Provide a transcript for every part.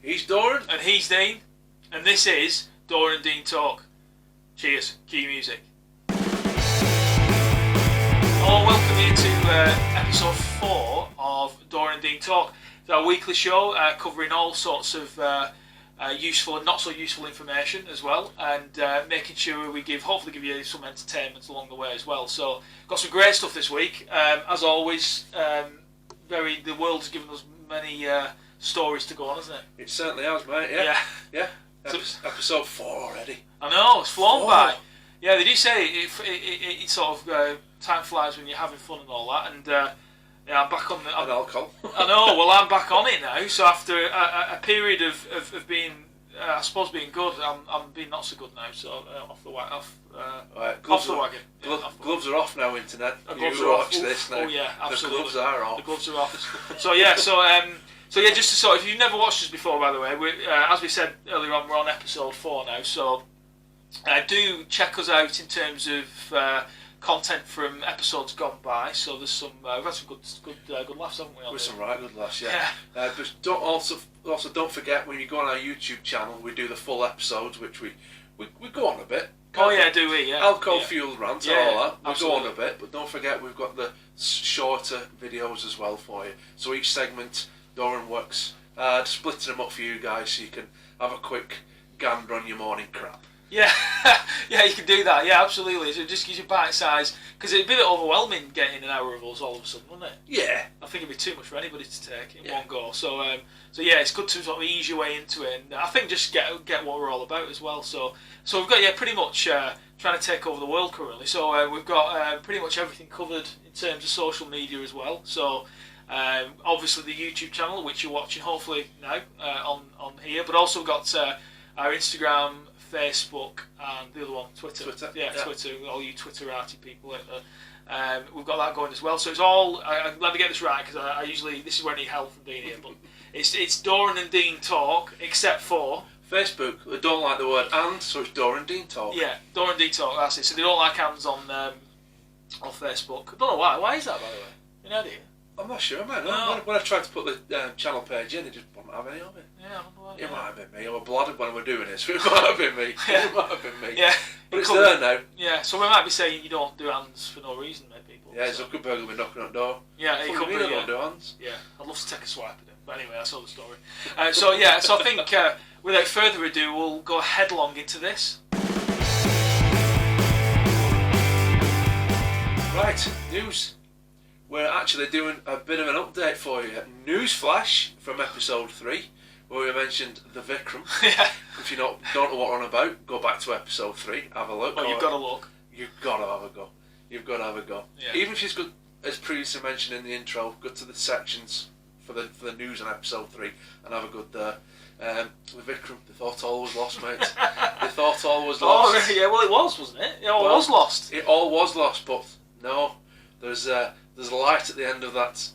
He's Doran. And he's Dean. And this is Doran and Dean Talk. Cheers. Cue music. Hello, welcome here to episode 4 of Doran and Dean Talk. It's our weekly show covering all sorts of useful and not so useful information as well, and making sure we hopefully give you some entertainment along the way as well. So, got some great stuff this week. As always, the world has given us many stories to go on, hasn't it? It certainly has, mate. Yeah. Episode 4 already. I know, it's flown by. Yeah, they do say it sort of time flies when you're having fun and all that, and yeah, I'm back on the... And alcohol. I know, well, I'm back on it now, so after a period of being, I suppose, being good, I'm being not so good now, so off the wagon. Gloves are off now, internet. Gloves you are watch off. this now. Oh, yeah, absolutely. The gloves are off. The gloves are off. So, yeah, just to sort of, if you've never watched us before, by the way, as we said earlier on, we're on episode 4 now, so do check us out in terms of content from episodes gone by. So there's some we've had some good laughs, haven't we? With some right good laughs, yeah. But don't forget, when you go on our YouTube channel, we do the full episodes, which we go on a bit. Oh yeah, do we? Yeah. Alcohol fueled rant, all that. We absolutely. go on a bit, but don't forget we've got the shorter videos as well for you. So each segment, Doran works splitting them up for you guys, so you can have a quick gander on your morning crap. Yeah, yeah, you can do that. Yeah, absolutely. So it just gives you bite size, because it'd be a bit overwhelming getting an hour of us all of a sudden, wouldn't it? Yeah. I think it'd be too much for anybody to take in one go. So, yeah, it's good to sort of ease your way into it, and I think just get what we're all about as well. So we've got pretty much trying to take over the world currently. So we've got pretty much everything covered in terms of social media as well. So. Obviously the YouTube channel, which you're watching hopefully now on here, but also we've got our Instagram, Facebook, and the other one, Twitter. Twitter. All you Twitterati people out there. We've got that going as well. So it's all. Let me get this right, because I usually, this is where I need help from Dean here. But it's Doran and Dean Talk, except for Facebook. They don't like the word "and," so it's Doran and Dean Talk. Yeah, Doran and Dean Talk. That's it. So they don't like "ands" on Facebook. I don't know why. Why is that, by the way? Any idea? I'm not sure, man. No. When I tried to put the channel page in, it just wouldn't have any of it. Yeah, I don't know. It might have been me. I was blooded when we were doing this. It might have been me. Yeah. It might have been me. Yeah. But it's there now. Yeah, so we might be saying you don't do hands for no reason, maybe, people. Yeah, Zuckerberg will be knocking on the door. Yeah, he could be. Don't do hands. Yeah, I'd love to take a swipe at him. But anyway, that's all the story. So I think without further ado, we'll go headlong into this. Right, news. We're actually doing a bit of an update for you. Newsflash from episode 3, where we mentioned the Vikram. Yeah. If you don't know what we're on about, go back to episode 3, have a look. Oh, you've got to look. You've got to have a go. You've got to have a go. Yeah. Even if she's good, as previously mentioned in the intro, go to the sections for the news on episode 3 and have a good there. With Vikram, they thought all was lost, mate. They thought all was lost. Oh, yeah, well, it was, wasn't it? It all was lost. It all was lost, but no, there's a light at the end of that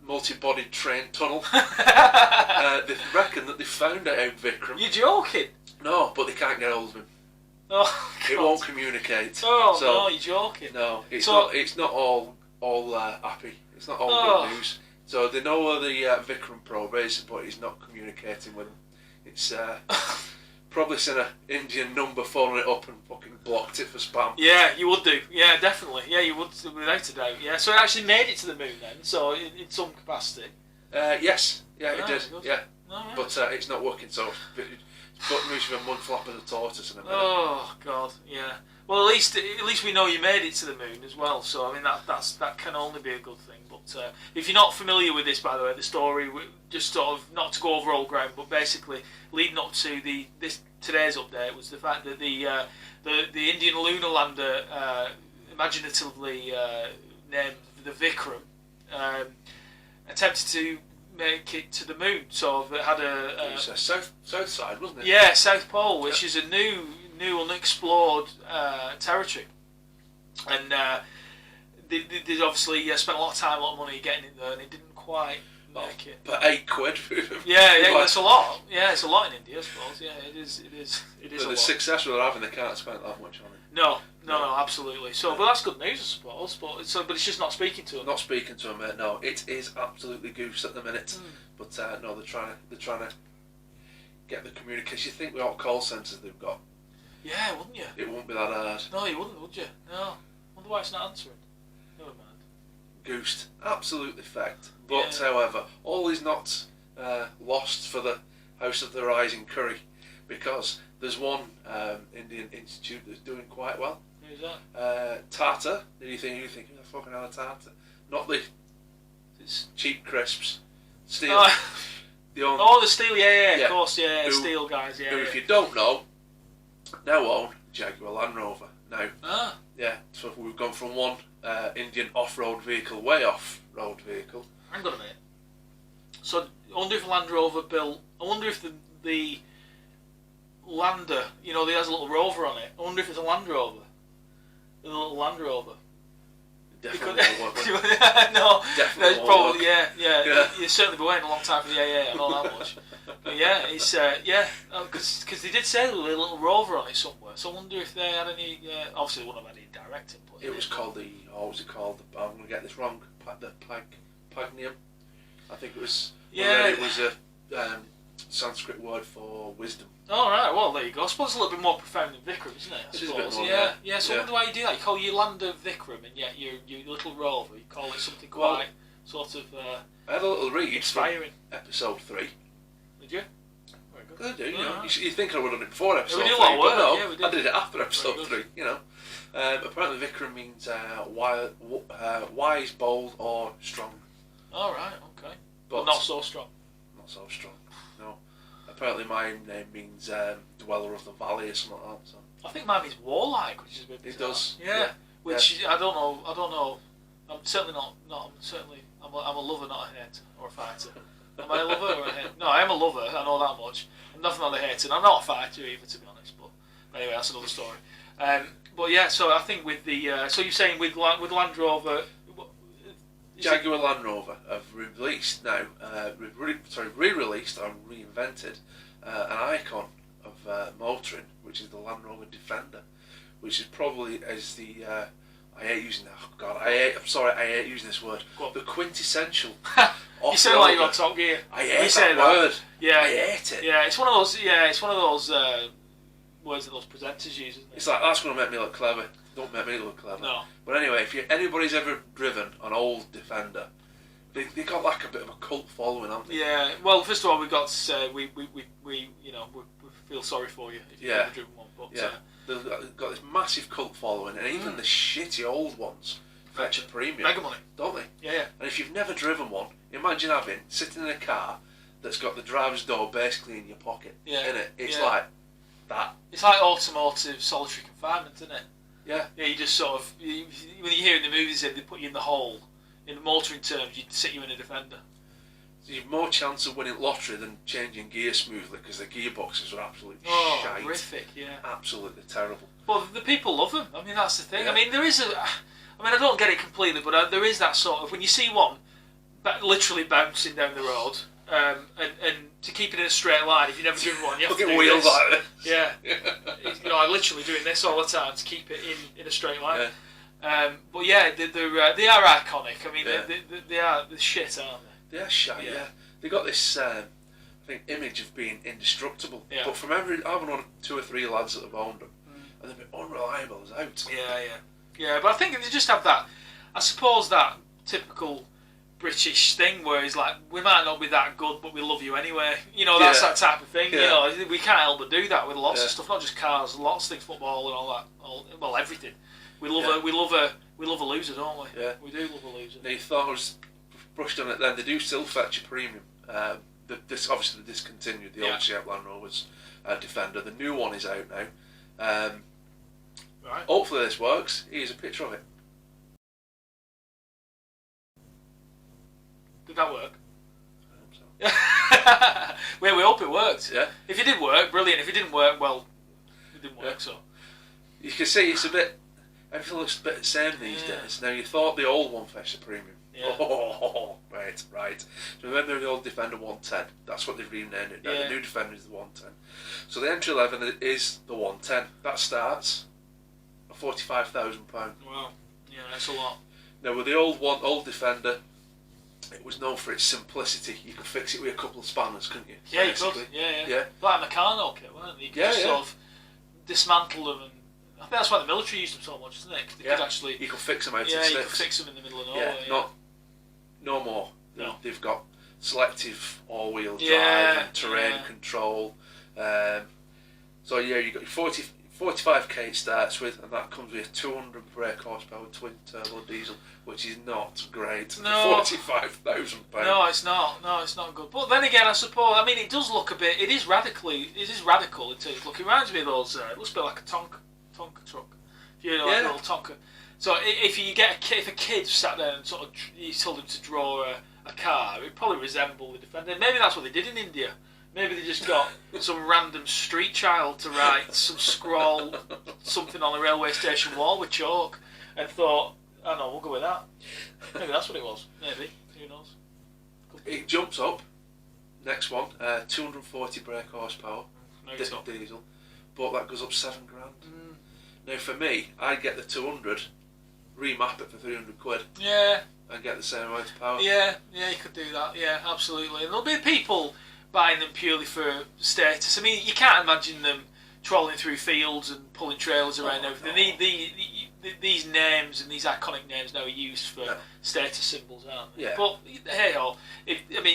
multi-bodied train tunnel. They reckon that they found out Vikram. You're joking? No, but they can't get hold of him. Oh, it won't communicate. Oh, so, no, you're joking. No, it's not all happy. It's not all good news. So they know where the Vikram probe is, but he's not communicating with them. It's probably sent an Indian number, phoning it up and fucking blocked it for spam. Yeah, you would do. Yeah, definitely. Yeah, you would, without a doubt. Yeah, so it actually made it to the moon then, so in some capacity. Yes. Yeah, it did. Good. Yeah. Oh, right. But it's not working, so it's got news of a mud flap as a tortoise in a minute. Oh, God, yeah. Well, at least we know you made it to the moon as well, so I mean that can only be a good thing. But if you're not familiar with this, by the way, the story, just sort of, not to go over old ground, but basically leading up to today's update was the fact that the Indian lunar lander, imaginatively named the Vikram, attempted to make it to the moon. So it had it was south side, wasn't it? Yeah, South Pole, which is a new unexplored territory, and they obviously spent a lot of time, a lot of money getting it there, and it didn't quite make it. But £8. Yeah, that's a lot. Yeah, it's a lot in India, I suppose. Yeah, it is. But a lot. the success they're having, they can't spend that much on it. No, absolutely. So, but that's good news, I suppose. But it's just not speaking to them. Not speaking to them, mate. No, it is absolutely goose at the minute. But no, they're trying to get the communication. You think with all call centres they've got. Yeah, wouldn't you? It wouldn't be that hard. No, you wouldn't, would you? No. Wonder why it's not answering. Never mind. Goosed. Absolutely fact. But, however, all is not lost for the House of the Rising Curry, because there's one Indian institute that's doing quite well. Who's that? Tartar. You think, who the fucking hell is Tartar? Not the cheap crisps. Steel. The Steel, of course, Steel guys, who, if you don't know, now own Jaguar Land Rover. Now, so we've gone from one Indian off-road vehicle, way off-road vehicle. Hang on a minute. So, I wonder if Land Rover built... I wonder if the Lander, you know, there's a little Rover on it. I wonder if it's a Land Rover. A little Land Rover. Definitely won't work. No, definitely won't probably, work. yeah. You'll certainly be waiting a long time for the AA, I know that much. But yeah, it's, because they did say there was a little Rover on it somewhere, so I wonder if they had any, obviously they wouldn't have had any direct input. It was called what was it called? I'm going to get this wrong. The Pagnium. I think it was. Yeah. It was a Sanskrit word for wisdom. Oh, right, well, there you go. I suppose it's a little bit more profound than Vikram, isn't it? I suppose. Yeah, so I wonder why you do that. You call your Lander Vikram, and yet your little Rover, you call it something quite sort of I had a little read inspiring. From episode 3. Did you? Very good. I do, you know. You think I would have done it before episode 3, we did a lot of work, but no, we did. I did it after episode 3, you know. Apparently Vikram means wise, bold, or strong. All right, okay. But not so strong. Not so strong, no. Apparently my name means dweller of the valley or something like that. So. I think mine means warlike, which is a bit bizarre. It does. Yeah. Which I don't know. I'm certainly not. I'm a lover, not a hater or a fighter. Am I a lover or a hater? No, I am a lover. I know that much. I'm definitely not a hater. I'm not a fighter either, to be honest. But anyway, that's another story. But yeah, so I think with the so you're saying with Land Rover. Jaguar Land Rover have released now, re-released or reinvented an icon of motoring, which is the Land Rover Defender, which is probably as the I hate using that. Oh God, I hate using this word. What? The quintessential. You sound like you're on Top Gear. I hate that word. Yeah, I hate it. Yeah, it's one of those. Yeah, it's one of those words that those presenters use, isn't it? It's like that's going to make me look clever. Don't make me look clever. No. But anyway, if anybody's ever driven an old Defender, they got like a bit of a cult following, haven't they? Yeah. Well, first of all, we got we feel sorry for you if you've ever driven one. But they've got this massive cult following, and even the shitty old ones fetch a premium. Mega money, don't they? Yeah. And if you've never driven one, imagine sitting in a car that's got the driver's door basically in your pocket. Yeah. In it, it's like that. It's like automotive solitary confinement, isn't it? Yeah. Yeah, you just sort of when you hear in the movies they put you in the hole. In motoring terms, you'd sit you in a Defender. So you've more chance of winning lottery than changing gear smoothly because the gearboxes are absolutely shite. Horrific, yeah. Absolutely terrible. But the people love them. I mean, that's the thing. Yeah. I mean, I don't get it completely, but there is that sort of when you see one literally bouncing down the road, and to keep it in a straight line, if you've never driven one, you have to do wheels this. like this. Yeah. I'm literally doing this all the time to keep it in a straight line. Yeah. But yeah, they are iconic. I mean, they are the shit, aren't they? They are shite. Yeah. They got this image of being indestructible. Yeah. But from I've known 2 or 3 lads that have owned them, and they've been unreliable as out. Yeah. But I think they just have that. I suppose that typical British thing where it's like we might not be that good, but we love you anyway. You know, that's that type of thing. Yeah. You know, we can't help but do that with lots of stuff, not just cars, lots of things, football and all that. Well, everything. We love a loser, don't we? Yeah. We do love a loser. Now you thought I was brushed on it then. They do still fetch a premium. Obviously they discontinued the old shape Land Rover's Defender. The new one is out now. Right. Hopefully this works. Here's a picture of it. Did that work? I hope so. Well, we hope it worked. Yeah. If it did work, brilliant. If it didn't work, well, it didn't work. So you can see it's a bit. Everything looks a bit the same these days. Now you thought the old one fetched a premium. Yeah. Right. So remember the old Defender 110? That's what they've renamed it now. Yeah. The new Defender is the 110. So the entry level is the 110. That starts at £45,000. Wow. Yeah, that's a lot. Now with the old Defender, it was known for its simplicity. You could fix it with a couple of spanners, couldn't you? Yeah, you could. Yeah. Like a Meccano kit, weren't they? You could just sort of dismantle them, and I think that's why the military used them so much, isn't it? 'Cause they could actually. You could fix them out. Yeah, you could fix them in the middle of nowhere. No more. No. They've got selective all-wheel drive and terrain control. So you got your 45k it starts with, and that comes with a 200 brake horsepower twin turbo diesel, which is not great. No. £45,000. No, it's not. No, it's not good. But then again, I suppose. I mean, it does look a bit. It is radical in its look. It reminds me of those. It looks a bit like a Tonka truck. You know, like a little Tonka. So if a kid sat there and sort of you told him to draw a car, it would probably resemble the Defender. Maybe that's what they did in India. Maybe they just got some random street child to write some scroll, something on the railway station wall with chalk, and thought, I know, we'll go with that. Maybe that's what it was. Maybe. Who knows? It jumps up. Next one, 240 brake horsepower, diesel, but that goes up £7,000. Now for me, I'd get the 200, remap it for 300 quid. Yeah. And get the same amount of power. Yeah, you could do that. Yeah, absolutely. And there'll be people buying them purely for status. I mean, you can't imagine them trolling through fields and pulling trailers around everything. No. These names and these iconic names now are used for status symbols, aren't they? Yeah. But hey ho,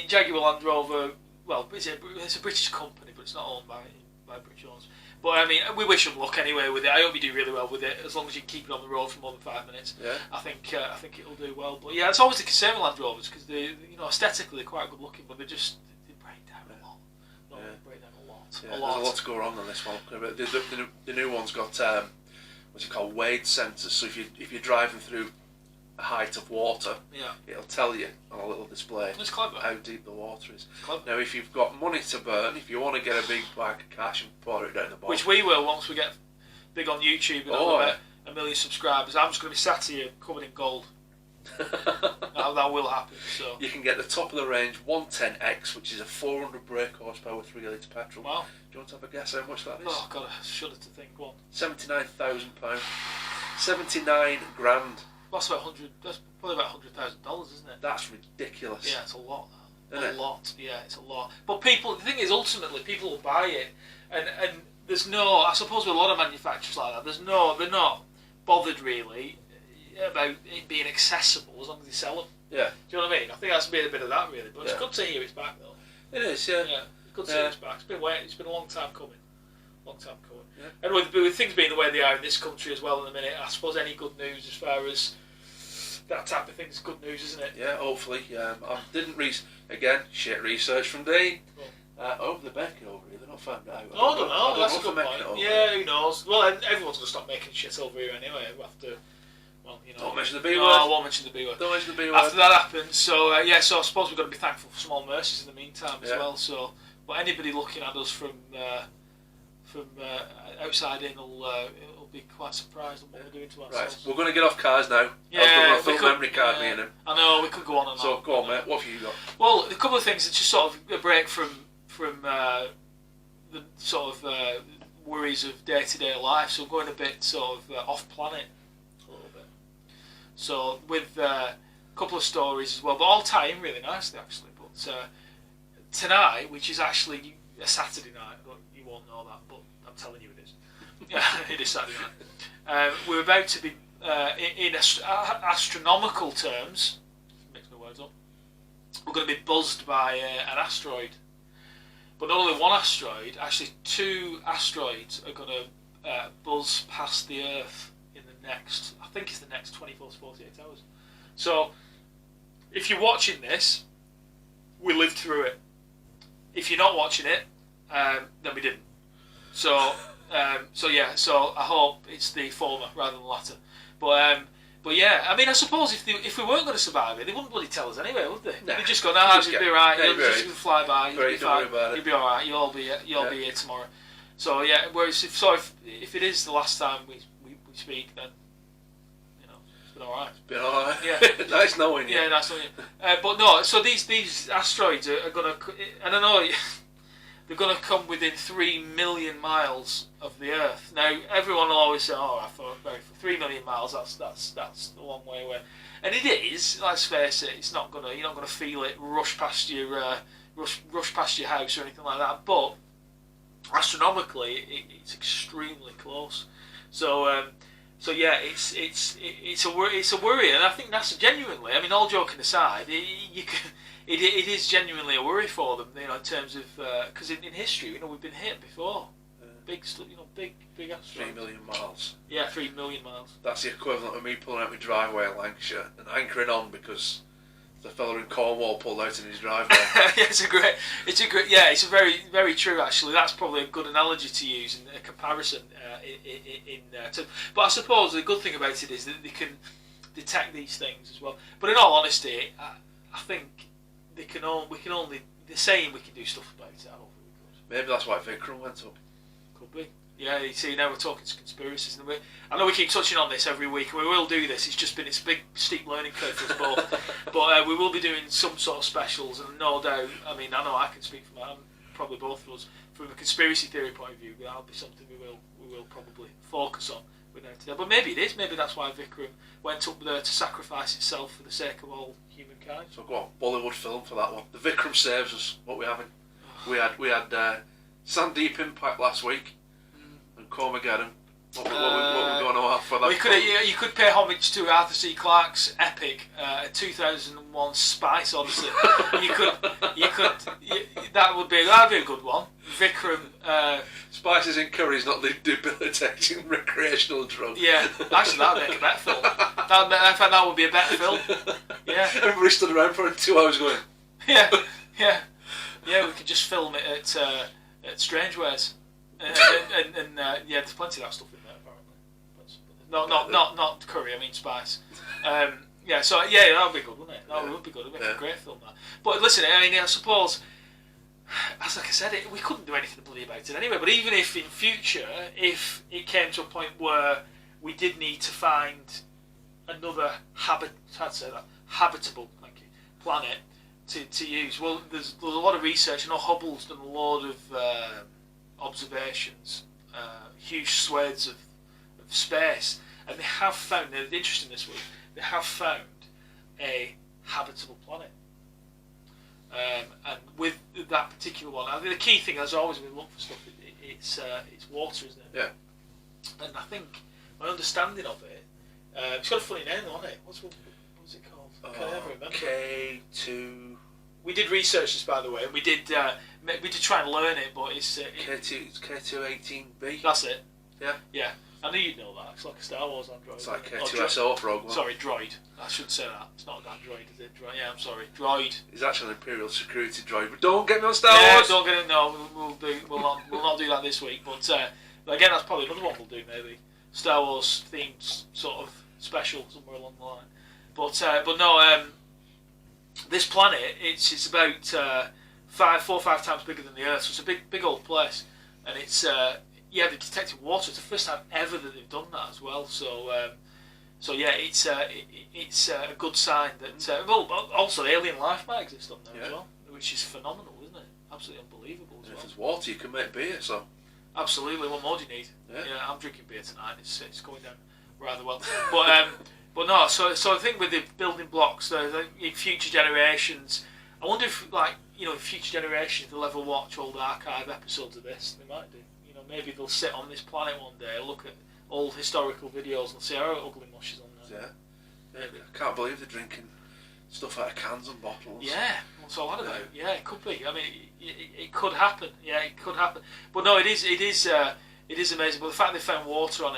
Jaguar Land Rover. Well, it's a British company, but it's not owned by British owners. But I mean, we wish them luck anyway with it. I hope you do really well with it, as long as you keep it on the road for more than 5 minutes. Yeah. I think it'll do well. But yeah, it's always the concern with Land Rovers because they, aesthetically they're quite good looking, but they break down a lot. They break down a lot. Yeah, there's a lot to go wrong on this one. The new one's got what's it called, wade sensors. So if you're driving through a height of water, it'll tell you on a little display how deep the water is. Now, if you've got money to burn, if you want to get a big bag of cash and pour it down the bottom, which we will once we get big on YouTube and over 1 million subscribers, I'm just going to be sat here covered in gold. that will happen. So you can get the top of the range 110X, which is a 400 brake horsepower 3 litre petrol. Wow. Do you want to have a guess how much that is? Oh God, I shudder to think. What? £79,000. 79 grand. That's probably about $100,000, isn't it? That's ridiculous. Yeah, it's a lot. Isn't it? Lot. Yeah, it's a lot. But the thing is, ultimately, people will buy it, and there's no. I suppose with a lot of manufacturers like that, they're not bothered really about it being accessible as long as they sell them. Yeah. Do you know what I mean? I think that's been a bit of that really, but it's good to hear it's back though. It is, yeah. Yeah, it's good to hear it's back. It's been waiting. It's been a long time coming. Yeah. And with things being the way they are in this country as well in a minute, I suppose any good news as far as that type of thing is good news, isn't it? Yeah, hopefully. I didn't shit research from Dean. Over the Beckett over here, they're not found out. I don't know. That's a good point. Yeah, who knows? Well, everyone's going to stop making shit over here anyway after. Well, don't mention the B word. No, I won't mention the B word. Don't mention the B word. After that happens, so so I suppose we've got to be thankful for small mercies in the meantime as well. So, but anybody looking at us from outside in will be quite surprised at what we're doing to ourselves. Right, we're going to get off cars now. Yeah, we could memory card me in him. I know we could go on and on. So go on, mate. What have you got? Well, a couple of things that just sort of a break from the sort of worries of day-to-day life. So going a bit sort of off planet a little bit. So with a couple of stories as well, but all tie in really nicely actually. But tonight, which is actually a Saturday night, you won't know that, but I'm telling you it is. It is Saturday night. We're about to be, in astronomical terms, mix my words up, we're going to be buzzed by an asteroid. But not only one asteroid, actually 2 asteroids are going to buzz past the Earth in the next, I think it's the next 24 to 48 hours. So, if you're watching this, we lived through it. If you're not watching it, then we didn't. So I hope it's the former rather than the latter. But yeah, I mean, I suppose if we weren't going to survive it, they wouldn't bloody tell us anyway, would they? Nah. They'd just go, it'll be right. You'll just fly by. You'll be fine. You'll be all right. You'll all be here tomorrow. So yeah, whereas if it is the last time we speak, then it's been all right. It's been all right. Yeah. Nice knowing you. Yeah, nice knowing you. But no, so these asteroids are going to, and I know they're going to come within 3 million miles of the Earth. Now, everyone will always say, "Oh, I thought for 3 million miles, that's a long way away," and it is. Let's face it, it's not gonna. You're not gonna feel it rush past your house or anything like that. But astronomically, it's extremely close. So yeah, it's a worry, and I think that's genuinely. I mean, all joking aside, it is genuinely a worry for them, in terms of because in history, we've been hit before, big asteroids. 3 million miles. Yeah, 3 million miles. That's the equivalent of me pulling out my driveway in Lancashire and anchoring on because the fella in Cornwall pulled out in his driveway. It's very, very true actually. That's probably a good analogy to use in a comparison. But I suppose the good thing about it is that they can detect these things as well. But in all honesty, I think we can only. They're saying we can do stuff about it. I don't think we could. Maybe that's why Vikram went up. Could be. Yeah, you see, now we're talking conspiracies, and I know we keep touching on this every week, and we will do this. It's a big, steep learning curve for us both. But we will be doing some sort of specials, and no doubt, I know I can speak for probably both of us, from a conspiracy theory point of view, that'll be something we will probably focus on today. But maybe it is. Maybe that's why Vikram went up there to sacrifice itself for the sake of all humankind. So go on, Bollywood film for that one. The Vikram saves us. What we having? We had Sandeep Impact last week. And Cormageddon. What we're going to have for that? Well, you could pay homage to Arthur C. Clarke's epic 2001 Spice Odyssey. That would be a good one. Vikram. Spices in curry is not the debilitating recreational drug. Yeah, actually that would make a better film. I think that would be a better film. Yeah. Everybody stood around for 2 hours going. Yeah. We could just film it at Strangewares. And there's plenty of that stuff in there apparently. Not curry. I mean spice. That would be good, wouldn't it? That would be good. It'd make a great film. That. But listen, I suppose, as like I said, we couldn't do anything bloody about it anyway. But even if in future, if it came to a point where we did need to find another habitable planet to use, well, there's a lot of research. I know Hubble's done a lot of observations, huge swathes of space, and they have found, they're interesting this week, they have found a habitable planet. And with that particular one, I think the key thing, as always when we look for stuff, it's water, isn't it? Yeah. And I think my understanding of it, it's got a funny name on it. What's it called? I can't ever remember. K2. We did research this, by the way, and we did try and learn it, but it's K218b. That's it. Yeah. Yeah. I knew you'd know that. It's like a Star Wars android. It's like K2SO for Rogue One. Sorry, droid. I shouldn't say that. It's not an android, is it? Yeah, I'm sorry. Droid. He's actually an Imperial security droid, but don't get me on Star Wars. Don't get it. No, we'll not do that this week. But again, that's probably another one we'll do. Maybe Star Wars themed sort of special somewhere along the line. But no. This planet, it's about 4 or 5 times bigger than the Earth, so it's a big old place, and it's they detected water. It's the first time ever that they've done that as well. So it's a good sign that also alien life might exist on there as well, which is phenomenal, isn't it? Absolutely unbelievable. If there's water, you can make beer. So absolutely, what more do you need? Yeah, I'm drinking beer tonight. It's going down rather well, But no, so I think with the building blocks, in future generations, I wonder if, in future generations they'll ever watch old archive episodes of this. They might do. Maybe they'll sit on this planet one day, look at old historical videos, and see how ugly mush is on there. Yeah. I can't believe they're drinking stuff out of cans and bottles. Yeah, what's all that about? Yeah, it could be. I mean, it could happen. Yeah, it could happen. But no, it is amazing. But the fact they found water on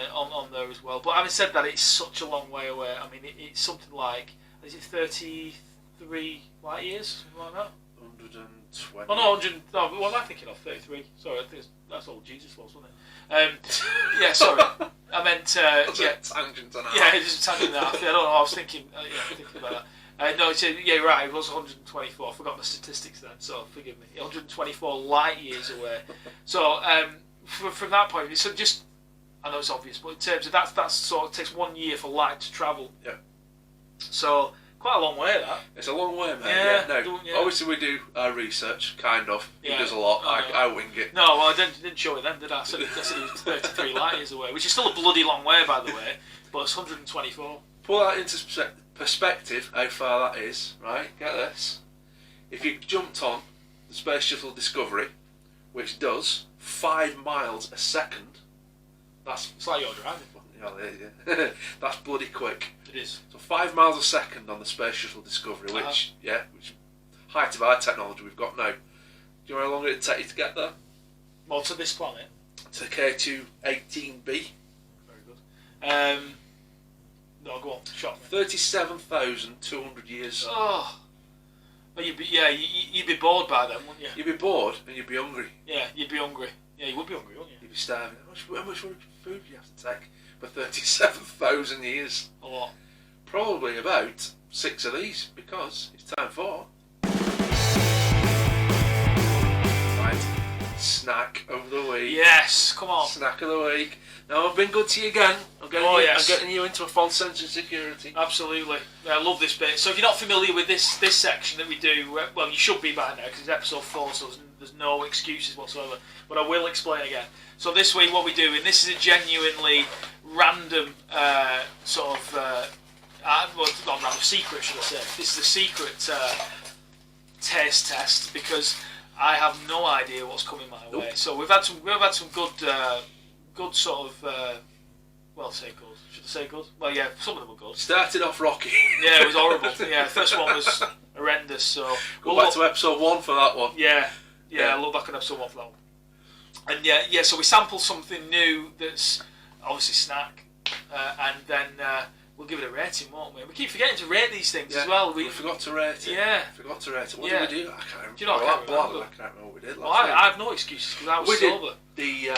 there as well. But having said that, it's such a long way away. I mean, it's something like, is it 33 light years, something like that? 120. Oh no, 100. No, what am I thinking of? 33. Sorry, I think that's all Jesus was, wasn't it? Yeah, sorry. I meant. Tangent on that. Yeah, just a tangent. I don't know. I was thinking. Thinking about that. No, right. It was 124. I forgot the statistics then, so forgive me. 124 light years away. So. From that point of view, so just, I know it's obvious, but in terms of that sort of takes 1 year for light to travel. Yeah. So Quite a long way, that. It's a long way, mate. Yeah. No. Obviously, we do our research, kind of. He does a lot. I wing it. No, well, I didn't show it then, did I? I said it was 33 light years away, which is still a bloody long way, by the way. But it's 124. Put that into perspective, how far that is, right? Get this. If you jumped on the Space Shuttle Discovery, which does 5 miles a second, It's like you're driving. Yeah, that's bloody quick. It is. So 5 miles a second on the Space Shuttle Discovery, which height of our technology we've got now. Do you know how long it'd take you to get there? Well, to this planet. To K2-18b. Very good. No, go on. Shock me. 37,200 years. Oh. Well, you'd be bored by then, wouldn't you? You'd be bored and you'd be hungry. Yeah, you'd be hungry. Yeah, you would be hungry, wouldn't you? You'd be starving. How much food do you have to take for 37,000 years? A lot. Probably about 6 of these, because it's time for... Right, snack of the week. Yes, come on. Snack of the week. Now, I've been good to you again. I'm getting you into a false sense of security. Absolutely. I love this bit. So if you're not familiar with this section that we do, well, you should be by now, because it's episode 4, so there's no excuses whatsoever. But I will explain again. So this week what we do, and this is a genuinely random not random, secret, should I say. This is a secret taste test, because I have no idea what's coming my way. So we've had some good sort of, say good. Should I say good? Well, yeah, some of them were good. Started off rocky. Yeah, it was horrible. Yeah, first one was horrendous. So go back to episode 1 for that one. Yeah, I look back on episode 1 for that one. And yeah. So we sample something new that's obviously snack, and then we'll give it a rating, won't we? We keep forgetting to rate these things as well. We forgot to rate it. Yeah. Forgot to rate it. What did we do? I can't remember. Do you know, I can't remember. I can't remember what we did last week. I have no excuses, because I was sober. The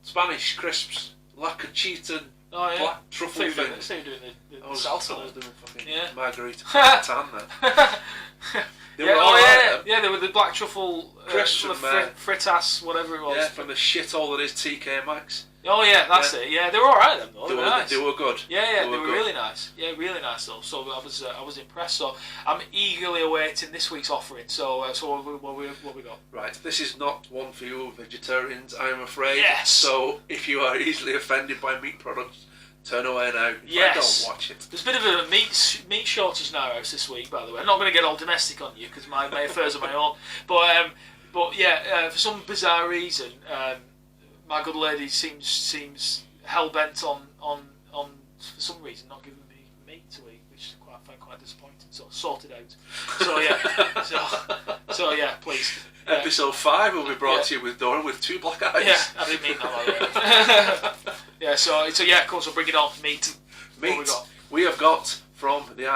Spanish crisps, La Cachita, black truffle thing. I say you're doing the salsa. I was doing fucking margarita tan then. They were the black truffle crisps from fritas, whatever it was. Yeah, from the shithole that is TK Maxx. Oh yeah, that's it. Yeah, they were all right then though. They were nice. They were good. Yeah, they were really nice. Yeah, really nice though. So I was impressed. So I'm eagerly awaiting this week's offering. So what we got? Right, this is not one for you vegetarians, I am afraid. Yes. So if you are easily offended by meat products, turn away now. Yes. Don't watch it. There's a bit of a meat shortage in our house this week, by the way. I'm not going to get all domestic on you, because my affairs are my own. But for some bizarre reason, my good lady seems hell bent on for some reason not giving me meat to eat, which I find quite disappointing. So sort it out. So yeah, please. Episode 5 will be brought to you with Dora with 2 black eyes. Yeah, I didn't mean that. Yeah, so yeah, of course, we'll bring it on. Meat. What we have got from the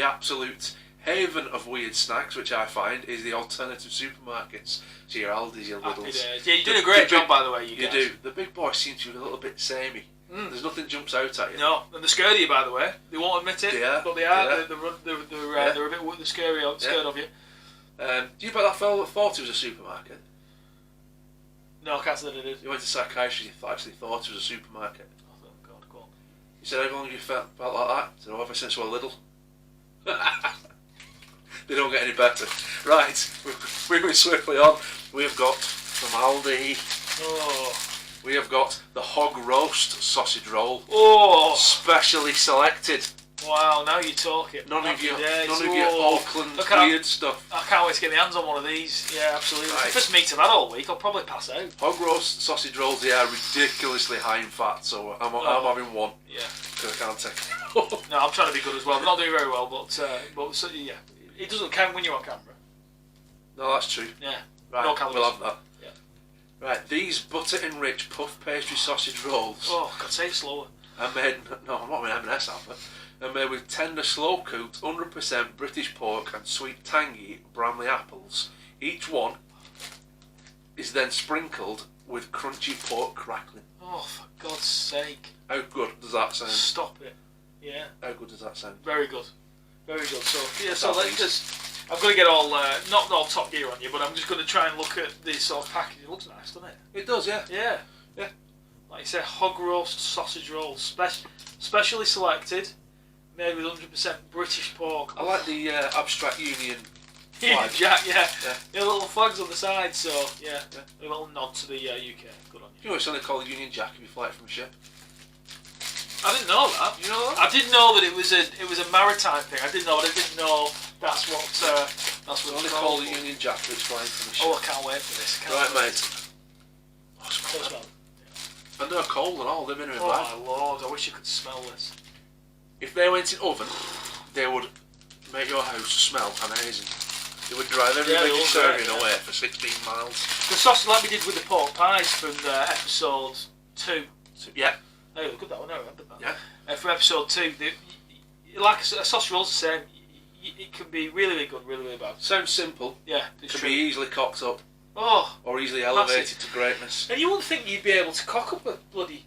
absolute haven of weird snacks, which I find is the alternative supermarkets. So your Aldi's, your Lidl's. Yeah, you're doing a great job, by the way. You guys. Do. The big boys seem to be a little bit samey. There's nothing jumps out at you. No, and they're scared of you, by the way. They won't admit it, but they are. Yeah. They're a bit scared of you. Do you bet that fellow that thought it was a supermarket? No, I can't say that it is. He went to psychiatry and actually thought it was a supermarket. Oh God, go on. He said, how long have you felt like that? He said, ever since we were little. They don't get any better. Right, moving swiftly on. We have got from Aldi. We have got the hog roast sausage roll. Specially selected. Wow, now you're talking. None of your Auckland weird stuff. I can't wait to get my hands on one of these. Yeah, absolutely. Right. It's the first meat I've had all week. I'll probably pass out. Hog roast sausage rolls, they are ridiculously high in fat, so I'm having one. Yeah. Because I can't take it. No, I'm trying to be good as well. I'm not doing very well, but yeah. It doesn't count when you're on camera. No, that's true. Yeah. Right, no calories. we'll have that. Yeah. Right, these butter-enriched puff pastry sausage rolls. Oh, God, say it slower. I'm not with M&S, are made with tender, slow-cooked, 100% British pork and sweet, tangy Bramley apples. Each one is then sprinkled with crunchy pork crackling. Oh, for God's sake. How good does that sound? Stop it. Yeah. How good does that sound? Very good. Very good. So let's just... I'm going to get all, not all Top Gear on you, but I'm just going to try and look at this sort of package. It looks nice, doesn't it? It does, yeah. Yeah. Like you say, hog roast sausage rolls, specially selected, made with 100% British pork. I like the abstract Union Union flag. Jack, yeah. Little flags on the side, so yeah, a little nod to the UK. Good on you. You know it's only called a Union Jack if you fly it from a ship. I didn't know that. You know that? I didn't know that it was a maritime thing. I didn't know, but I didn't know that's what It's only called a Union Jack if it's flying from a ship. Oh, I can't wait for this. Right, mate. Oh, Smell. smell. And they're cold and all, they've been in Oh life. my lord, I wish you could smell this. If they went in oven, they would make your house smell amazing. They would drive every vegetarian away for 16 miles. The sausage like we did with the pork pies from episode 2. Yeah. Oh, look at that one, I remember that. Yeah. From episode 2, like a sausage roll's the same. It can be really, really good, really, really bad. Sounds simple. Yeah, It can be easily cocked up. Oh, or easily elevated to greatness. And you wouldn't think you'd be able to cock up a bloody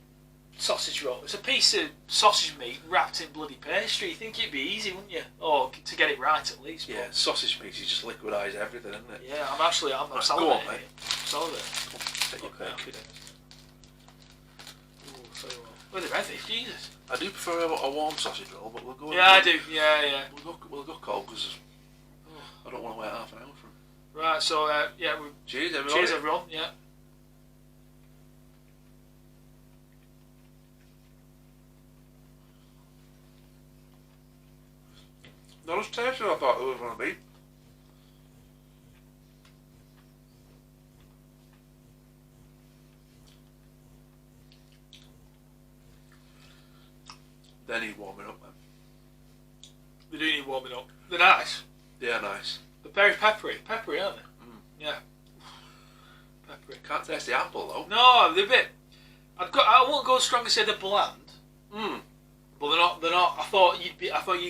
sausage roll. It's a piece of sausage meat wrapped in bloody pastry. You think it'd be easy, wouldn't you? Or to get it right at least. Yeah, sausage pieces just liquidise everything, isn't it? Yeah, I'm salivating. Go on, mate. Salivating. Take your pick. Well, they're heavy, Jesus. I do prefer a warm sausage roll, but we'll go. Yeah, I do. Yeah. We'll go cold because I don't want to wait half an hour for them. Right, so yeah. Cheers, everyone. Cheers, everyone. Yeah. Not as tasty as I thought it was going to be. They need warming up, then. They do need warming up. They're nice. They are nice. They're very peppery. Peppery, aren't they? Mm. Yeah. Peppery. Can't taste the apple though. No, they're a bit. I won't go as strong as say they're bland. Mm. But they're not. I thought you'd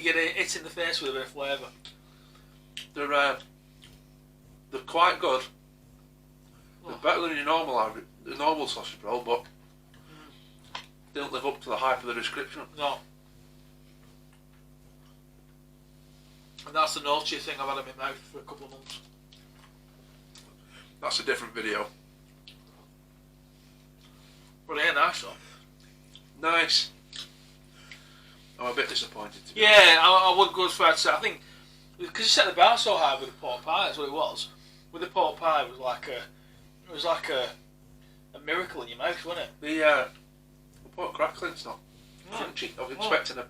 get a hit in the face with a bit of flavour. They're quite good. They're better than your normal sausage roll, but they don't live up to the hype of the description. No. And that's the naughty thing I've had in my mouth for a couple of months. That's a different video. But they're nice though. Nice. I'm a bit disappointed. Yeah, I would go as far as to say, I think, because you set the bar so high with the pork pie, that's what it was. With the pork pie, it was like a miracle in your mouth, wasn't it? The pork crackling's not crunchy. I was expecting a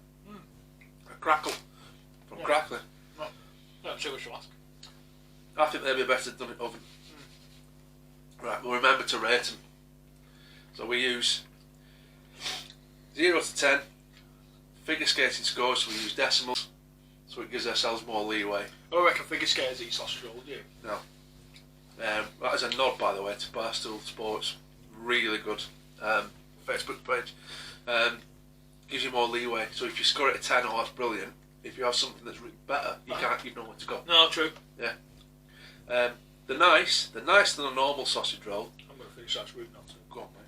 crackle from crackling. No, I'm sure we should ask. I think they'd be better done in oven. Right, we'll remember to rate them. So we use 0 to 10. Figure skating scores, so we use decimals, so it gives ourselves more leeway. I reckon figure skaters eat sausage roll, would you? No. That is a nod, by the way, to Barstool Sports. Really good Facebook page. Gives you more leeway. So if you score it a 10, oh, that's brilliant. If you have something that's really better, you know where to go. No, true. Yeah. They're nicer than a normal sausage roll. I'm going to finish that rude not to. Go on, mate.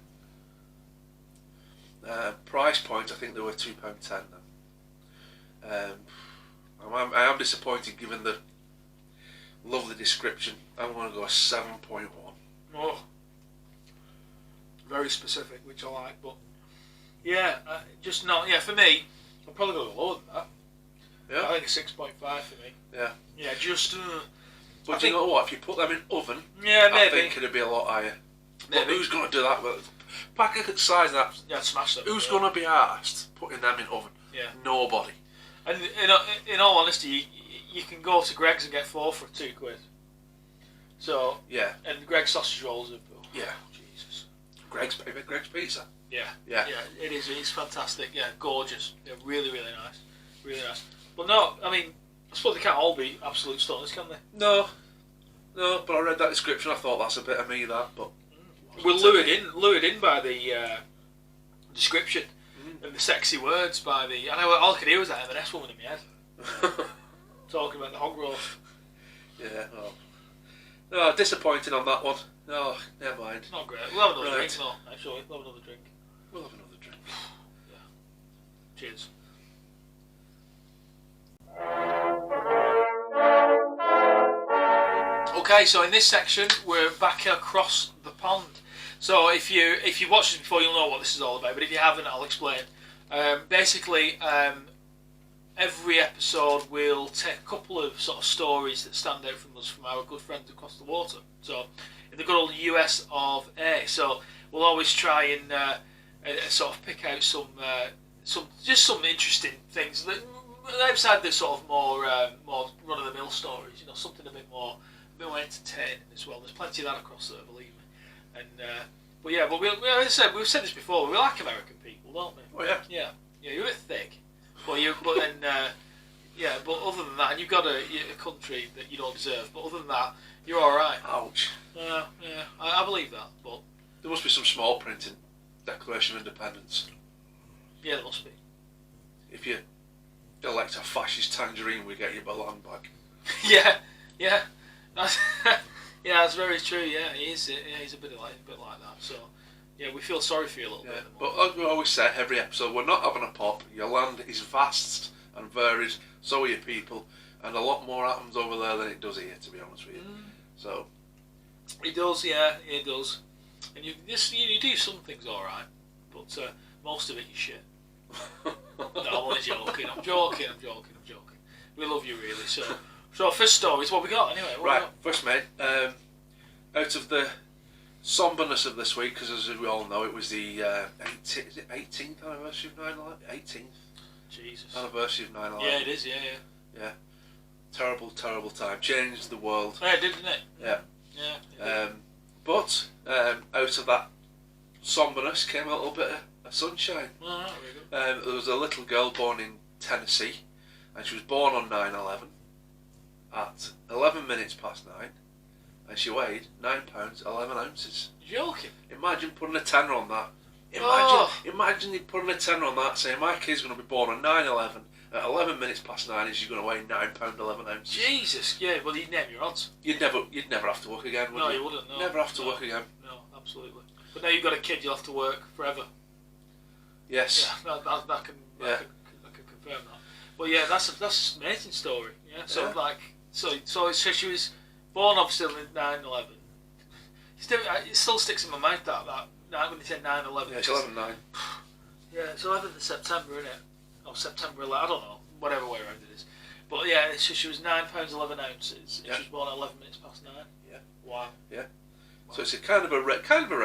Price point, I think they were £2.10 then. I am disappointed given the lovely description. I'm going to go a 7.1. Oh, very specific, which I like, but yeah, just not. Yeah, for me, I'll probably go lower than that. Yeah. I think a 6.5 for me. Yeah. Yeah, just. But you know what? If you put them in oven, yeah, maybe. I think it'd be a lot higher. Maybe. But who's going to do that? Pack a size of that. Yeah, smash them. Who's going to be arsed putting them in oven? Yeah. Nobody. And in all honesty, you can go to Greg's and get 4 for £2. So yeah. And Greg's sausage rolls are. Oh, yeah. Jesus. Greg's pizza. Yeah. Yeah. Yeah. It is. It's fantastic. Yeah. Gorgeous. Yeah. Really, really nice. Really nice. But no, I mean, I suppose they can't all be absolute stoners, can they? No. No. But I read that description. I thought that's a bit of me. That, but. We're lured in by the description and the sexy words by the. I know all I could hear was that M&S woman in my head talking about the hog roast. Yeah. Oh. No, disappointing on that one. No, never mind. Not great. We'll have another drink. No, actually, we'll have another drink. We'll have another drink. Yeah. Cheers. Okay, so in this section we're back across the pond. So if you watched this before, you'll know what this is all about. But if you haven't, I'll explain. Basically, every episode we'll take a couple of sort of stories that stand out from us, from our good friends across the water. So in the good old US of A. So we'll always try and sort of pick out some interesting things that outside the sort of more run of the mill stories. You know, something a bit more entertaining as well. There's plenty of that across there, believe me. And but yeah, but we've said this before. We like American people, don't we? Oh yeah. Yeah, you're a bit thick. But other than that, and you've got a country that you don't deserve. But other than that, you're all right. Ouch. Yeah, I believe that. But there must be some small print in Declaration of Independence. Yeah, there must be. If you elect a fascist tangerine, we get your Milan back. yeah, that's very true. Yeah, he's a bit like that. So. Yeah, we feel sorry for you a little bit. But as we always say, every episode, we're not having a pop. Your land is vast and varied, so are your people, and a lot more happens over there than it does here, to be honest with you. So it does, yeah, it does. And you do some things all right, but most of it is shit. No, I'm only joking. I'm joking. We love you, really. So first story is what we got anyway. Right, first mate. Out of the somberness of this week, because as we all know, it was the 18th anniversary of 9/11. 18th anniversary of 9/11. Yeah, it is. Yeah. Terrible time. Changed the world. Yeah, it did, didn't it? Yeah. But out of that somberness came a little bit of sunshine. Oh, right, very good. There was a little girl born in Tennessee, and she was born on 9/11 at 11 minutes past 9. And she weighed £9 11 ounces. You're joking? Imagine putting a tenner on that. Imagine you putting a tenner on that, saying my kid's going to be born on 9/11 at 11 minutes past 9, and she's going to weigh £9 11 ounces. Jesus, yeah. Well, you'd name your odds. You'd never have to work again, would you? No, you wouldn't. No. Never have to work again. No, absolutely. But now you've got a kid, you'll have to work forever. Yes. Yeah, I can confirm that. Well, yeah, that's an amazing story. Yeah. So so she was born obviously on 9/11. It still sticks in my mind that when they say 9/11. Yeah, it's 11/9. Yeah, it's 11th of September, isn't it? Or September 11th, I don't know, whatever way around it is. But yeah, so she was £9 11 ounces, and she was born at 11 minutes past 9. Yeah. Wow. Yeah. Wow. So it's a kind of a ray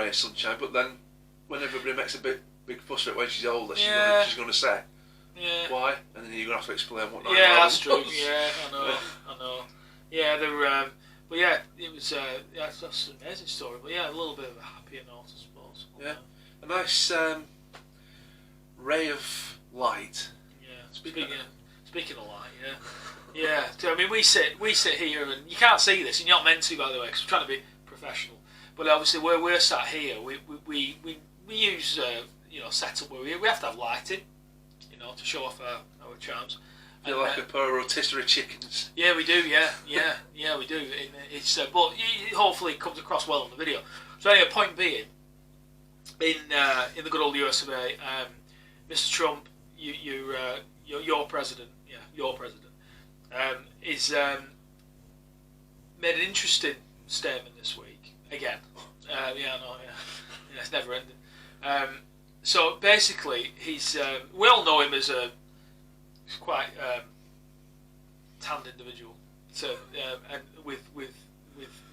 of sunshine, but then when everybody makes a big fuss of it when she's older, she's going to say why, and then you're going to have to explain what. Yeah, that's true. Yeah, I know. Yeah, but yeah, it was. That's an amazing story. But yeah, a little bit of a happier note, I suppose. Yeah, a nice ray of light. Yeah. Speaking of light, yeah. I mean, we sit here, and you can't see this, and you're not meant to, by the way, because we're trying to be professional. But obviously, where we're sat here, we use setup where we have to have lighting, to show off our charms. Feel like a pair of rotisserie chickens. Yeah, we do. Yeah, we do. It's but hopefully it comes across well on the video. So anyway, point being, in the good old US of A, Mr. Trump, your president, is made an interesting statement this week again. It's never ending. So basically, we all know him as he's quite tanned individual, so and with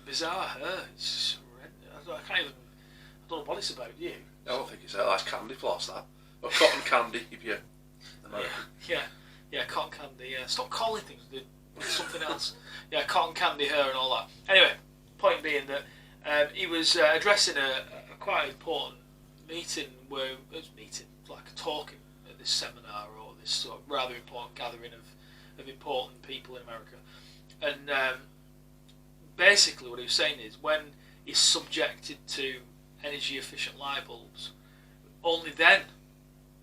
bizarre hair. It's horrendous. I don't know what it's about. You? I don't think it's that's candy floss, that, or cotton candy if you're American. Yeah, cotton candy. Yeah, stop calling things something else. Yeah, cotton candy hair and all that. Anyway, point being that he was addressing a quite important meeting where it was like talking at this seminar or this sort of rather important gathering of important people in America, and basically what he was saying is when he's subjected to energy efficient light bulbs, only then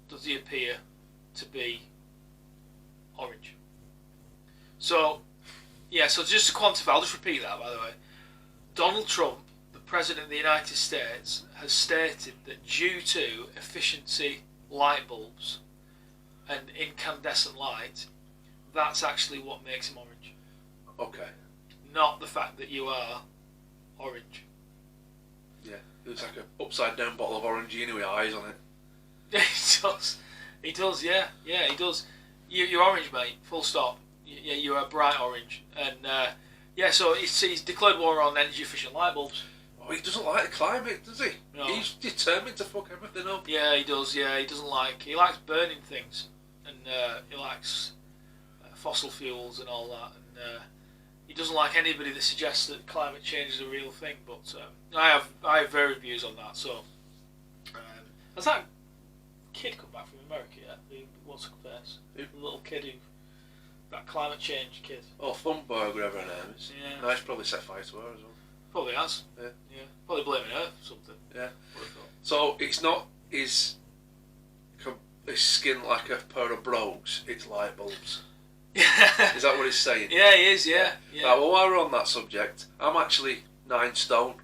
does he appear to be orange. So just to quantify, I'll just repeat that, by the way. Donald Trump, the President of the United States, has stated that due to efficiency light bulbs and incandescent light, that's actually what makes him orange. Okay. Not the fact that you are orange. Yeah, it looks like an upside down bottle of Orangina with eyes on it. Yeah, he does. He does, yeah, he does. You're orange, mate. Full stop. You're a bright orange. And so he's declared war on energy efficient light bulbs. Oh, he doesn't like the climate, does he? No. He's determined to fuck everything up. Yeah, he does. Yeah, he likes burning things, and he likes fossil fuels and all that. And he doesn't like anybody that suggests that climate change is a real thing. But I have varied views on that. So has that kid come back from America yet? What's her face? The little kid that climate change kid. Oh, Thunberg, whatever her name is. Yeah. No, he's probably set fire to her as well. Probably has. Yeah. Probably blaming her for something. Yeah. So it's not his skin like a pair of brogues, it's light bulbs. Is that what he's saying? Yeah, he is, yeah. Right, well, while we're on that subject, I'm actually 9 stone.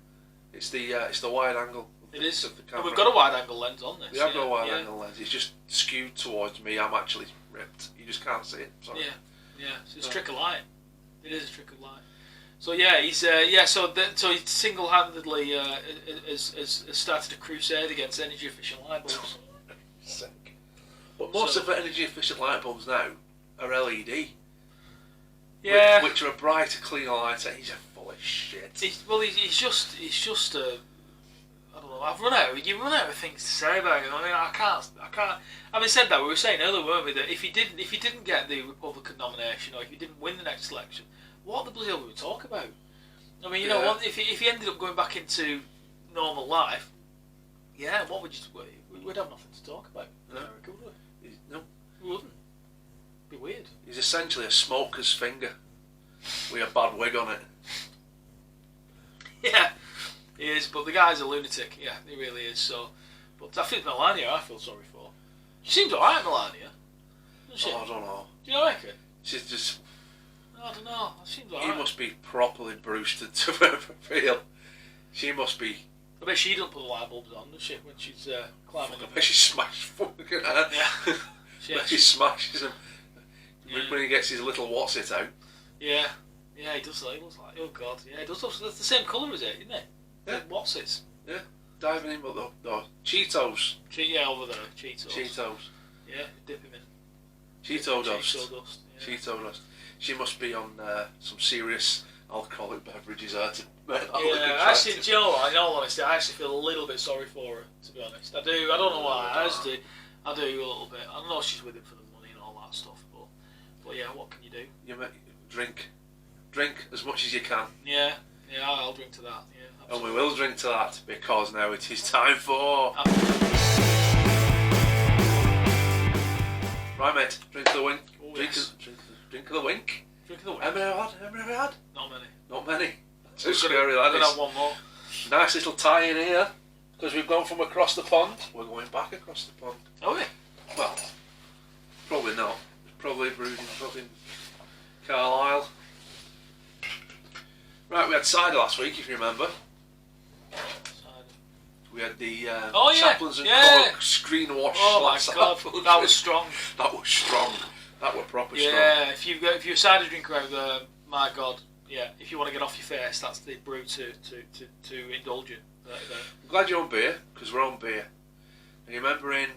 It's the wide angle. It is. Of the And camera. we've got a wide angle lens on this. We have no wide angle lens. It's just skewed towards me. I'm actually ripped. You just can't see it. Sorry. Yeah. So it's a trick of light. It is a trick of light. So yeah, he's so he single-handedly has started a crusade against energy-efficient light bulbs. Sick. But most of the energy-efficient light bulbs now are LED. Yeah. Which are a brighter, cleaner light. He's a full of shit. He's just I don't know. You run out of things to say about him. I mean, I can't. Having said that, we were saying earlier, weren't we, that if he didn't get the Republican nomination, or if he didn't win the next election, what the bloody hell would we talk about? I mean, you know what? If he ended up going back into normal life, what would we'd have nothing to talk about in America, would we? No, we wouldn't. It'd be weird. He's essentially a smoker's finger with a bad wig on it. Yeah, he is. But the guy's a lunatic. Yeah, he really is. So, but I think Melania, I feel sorry for. She seems alright, Melania. Doesn't she? Oh, I don't know. Do you know reckon? She's just. I don't know. That seems alright. He must be properly bruised to ever feel. She must be. I bet she doesn't put the light bulbs on, does she, when she's climbing I bet she smashed fucking her. Yeah. She smashes him when he gets his little what's it out. Yeah, he does. He looks like, oh god, yeah, he does. That's the same colour as it, isn't it? Yeah. What's it? Yeah, diving in with the Cheetos. Over there, Cheetos. Yeah, dip him in. Cheeto dust. Yeah. Cheeto dust. She must be on some serious alcoholic beverages to make that Yeah, look actually, attractive. do you know what? In all honesty, I actually feel a little bit sorry for her, to be honest. I do. I don't know why. I do a little bit. I know she's with him for the money and all that stuff, but yeah, what can you do? You drink as much as you can. Yeah, I'll drink to that. Yeah, absolutely. And we will drink to that because now it is time for. Right, mate. Drink to the wink. Oh, Drink yes. Drink of the wink. Drink of the wink. How many have you had? Not many. Not many. Too scary, that Gonna is. have one more. Nice little tie in here because we've gone from across the pond. We're going back across the pond. Oh yeah. Well, probably not. Probably brooding in Carlisle. Right, we had cider last week, if you remember. We had the Chaplains and Coke screen wash. Oh my god, that was strong. That was strong. That was proper strong. Yeah, if you're a cider drinker out there, my god, yeah. If you want to get off your face, that's the brew to indulge in. I'm glad you're on beer because we're on beer. And you remember in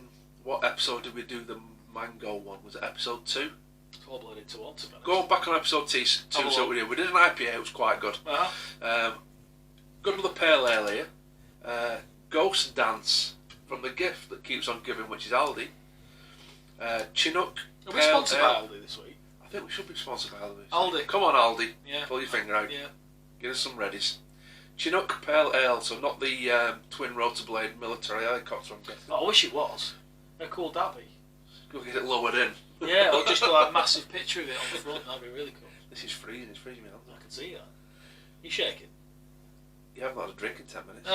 what episode did we do the mango one? Was it episode 2? It's all blooded to one, to be honest. Go back on episode 2. So we did an IPA. It was quite good. Good with a pale ale here. Ghost Dance from the gift that keeps on giving, which is Aldi. Chinook. Are we sponsored by Aldi this week? I think we should be sponsored by Aldi. Aldi. Come on, Aldi. Yeah. Pull your finger out. Yeah. Give us some readies. Chinook Pale Ale, so not the twin rotor blade military helicopter, I'm guessing. Oh, I wish it was. How cool would that be? Go get it lowered in. Yeah, or just a massive picture of it on the front, that'd be really cool. This is freezing, it's freezing me hands. I can see that. You shaking? You haven't had a drink in 10 minutes.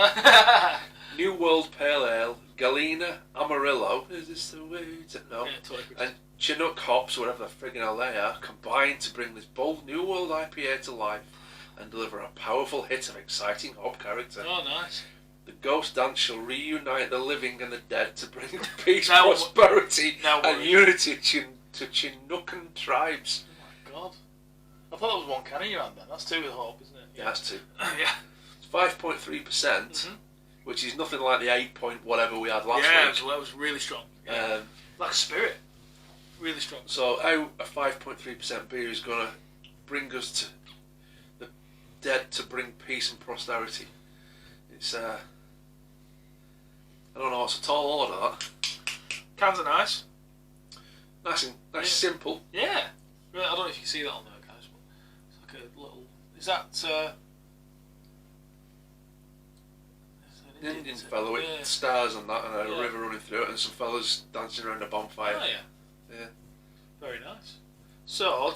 New World Pale Ale, Galena Amarillo. Is this the way to know? Yeah, totally. And Chinook hops, whatever the friggin' hell they are, combined to bring this bold New World IPA to life and deliver a powerful hit of exciting hop character. Oh, nice. The Ghost Dance shall reunite the living and the dead to bring peace, Now, prosperity, and unity to Chinookan tribes. Oh my god. I thought that was one can in your hand then. That's 2 with hope, isn't it? Yeah, that's 2. Yeah. It's 5.3%, which is nothing like the 8 point whatever we had last week. Yeah, it was really strong. Yeah. Like Spirit. Really strong. So how a 5.3% beer is going to bring us to the dead to bring peace and prosperity. It's I don't know, it's a tall order, that. Cans are nice. Nice, simple. Yeah. Really, I don't know if you can see that on there, guys, but it's like a little... Is that... An Indian fella with stars and that, and a river running through it, and some fellas dancing around a bonfire. Oh, yeah. Yeah. Very nice. So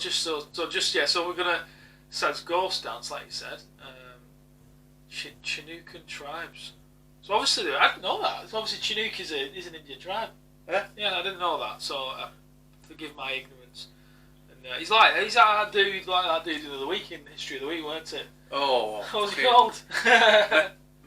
we're gonna... Says ghost dance, like you said. Chinookan tribes. So obviously, I didn't know that. So obviously Chinook is an Indian tribe. Yeah. Yeah, I didn't know that. So forgive my ignorance. And he's like that dude in the week in History of the Week, weren't it? Oh. What was he called?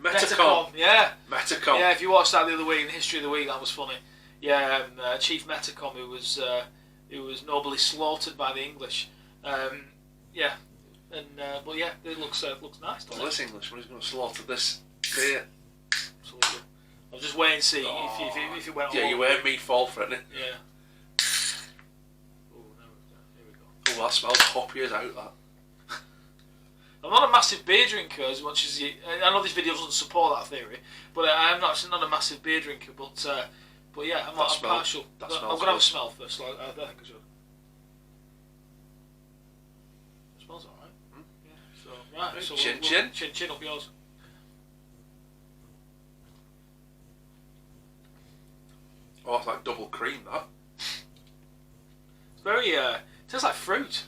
Metacom. Yeah. Metacom. Yeah. If you watched that the other week in History of the Week, that was funny. Yeah. Chief Metacom, who was nobly slaughtered by the English. Yeah. And but yeah, it looks nice. Well, this Englishman is going to slaughter this beer. Absolutely. I'll just wait and see if it went. Yeah, you heard me fall for it, didn't you? Yeah. Oh, here we go. Oh, that smells hoppy as out. That. I'm not a massive beer drinker as much as you. I know this video doesn't support that theory, but I'm not a massive beer drinker. But yeah, I'm partial. I'm gonna have a smell first. I think I should. It smells alright. Yeah. So right. So chin up yours. Oh, it's like double cream, that. It's very, tastes like fruit.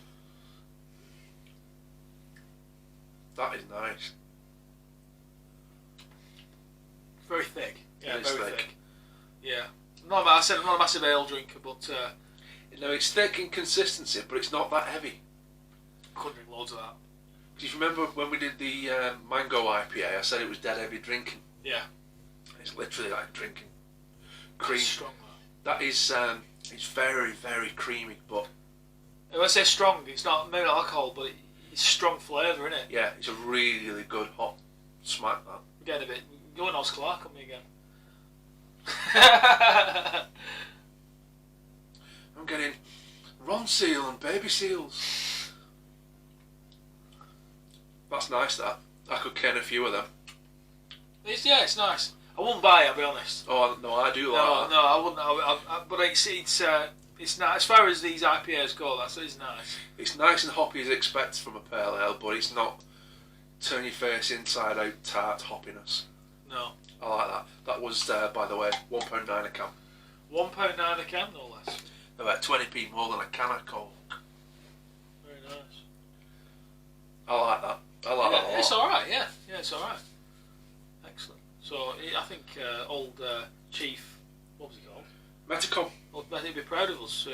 That is nice. Very thick. Yeah, it is very thick. Yeah. I'm not a massive ale drinker, but... No, it's thick in consistency, but it's not that heavy. I couldn't drink loads of that. Because if you remember when we did the mango IPA, I said it was dead heavy drinking. Yeah. It's literally like drinking cream. That's strong, that is, it's very, very creamy, but... When I say strong, it's not maybe alcohol, but it's strong flavour, isn't it? Yeah, it's a really good hot smack, that. We're getting a bit... Going Oz Clark on me again. I'm getting Ron Seal and Baby Seals. That's nice, that. I could can a few of them. It's nice. I wouldn't buy it, I'll be honest. Oh, no, I do like that. No, I wouldn't. But it's nice. As far as these IPAs go, it's nice. It's nice and hoppy as expected from a pale ale, but it's not turn your face inside out tart hoppiness. No. I like that. That was, by the way, £1.9 a can. £1.9 a can, no less. About 20p more than a can of Coke. Very nice. I like that. I like that a lot. It's alright, yeah. Yeah, it's alright. Excellent. So, I think old Chief, what was he called? Metacom. Well, I think he'd be proud of us for...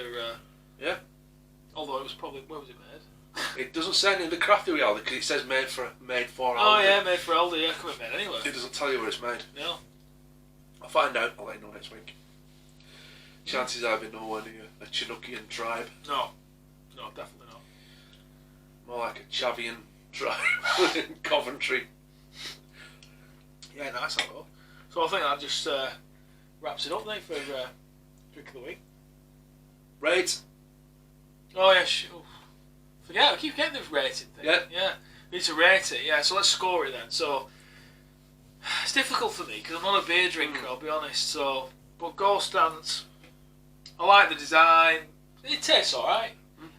Yeah. Although it was probably... Where was it made? It doesn't say in the crafty reality because it says made for Aldi. Oh yeah, made for Aldi, yeah, could be made anywhere. It doesn't tell you where it's made. No. I'll find out, I'll let you know next week. Chances are I'll be nowhere near a Chinookian tribe. No, definitely not. More like a Chavian tribe in Coventry. Yeah, nice, I'll go. So I think that just wraps it up, mate, for Drink of the Week. Rate. Oh yeah, forget, I keep getting the rating thing. Yeah. We need to rate it, yeah, so let's score it then. So, it's difficult for me because I'm not a beer drinker, I'll be honest, so, but Ghost Dance, I like the design, it tastes alright.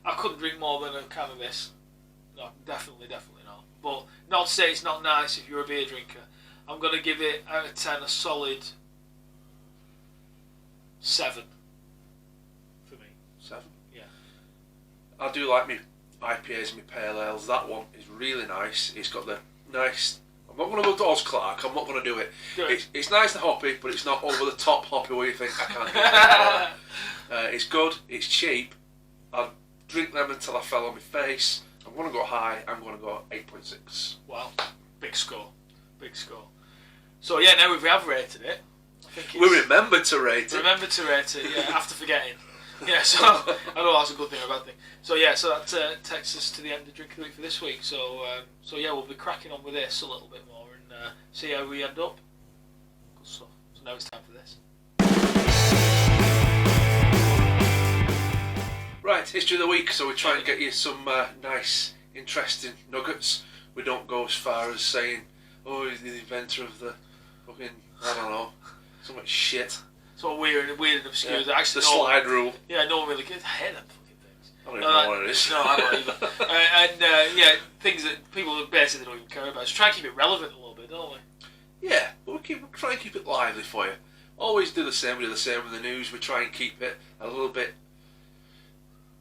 I couldn't drink more than a can of this. No, definitely not. But, not to say it's not nice if you're a beer drinker. I'm going to give it, out of 10, a solid 7. For me. 7? Yeah. I do like me IPAs and my pale ales. That one is really nice. It's got the nice... I'm not going to go to Oz Clark. I'm not going to do it. It's nice and hoppy, but it's not over the top hoppy where you think I can't do it. It's good. It's cheap. I'd drink them until I fell on my face. I'm going to go high. I'm going to go 8.6. Wow. Big score. So yeah, now we have rated it. I think we remembered to rate it. Remembered to rate it, yeah, after forgetting. Yeah, so I know that's a good thing or a bad thing. So yeah, so that takes us to the end of Drink of the Week for this week. So yeah, we'll be cracking on with this a little bit more and see how we end up. Good stuff. So now it's time for this. Right, history of the week. So we try and get you some nice, interesting nuggets. We don't go as far as saying, "Oh, he's the inventor of the fucking I don't know, so much shit." Sort of weird and obscure. Yeah. Actually, the slide rule. Yeah, no one really gets. I hate them fucking things. I don't even know what it is. No, I don't either. And things that people basically don't even care about. So try and keep it relevant a little bit, don't we? Yeah, but we try and keep it lively for you. Always do the same. We do the same with the news. We try and keep it a little bit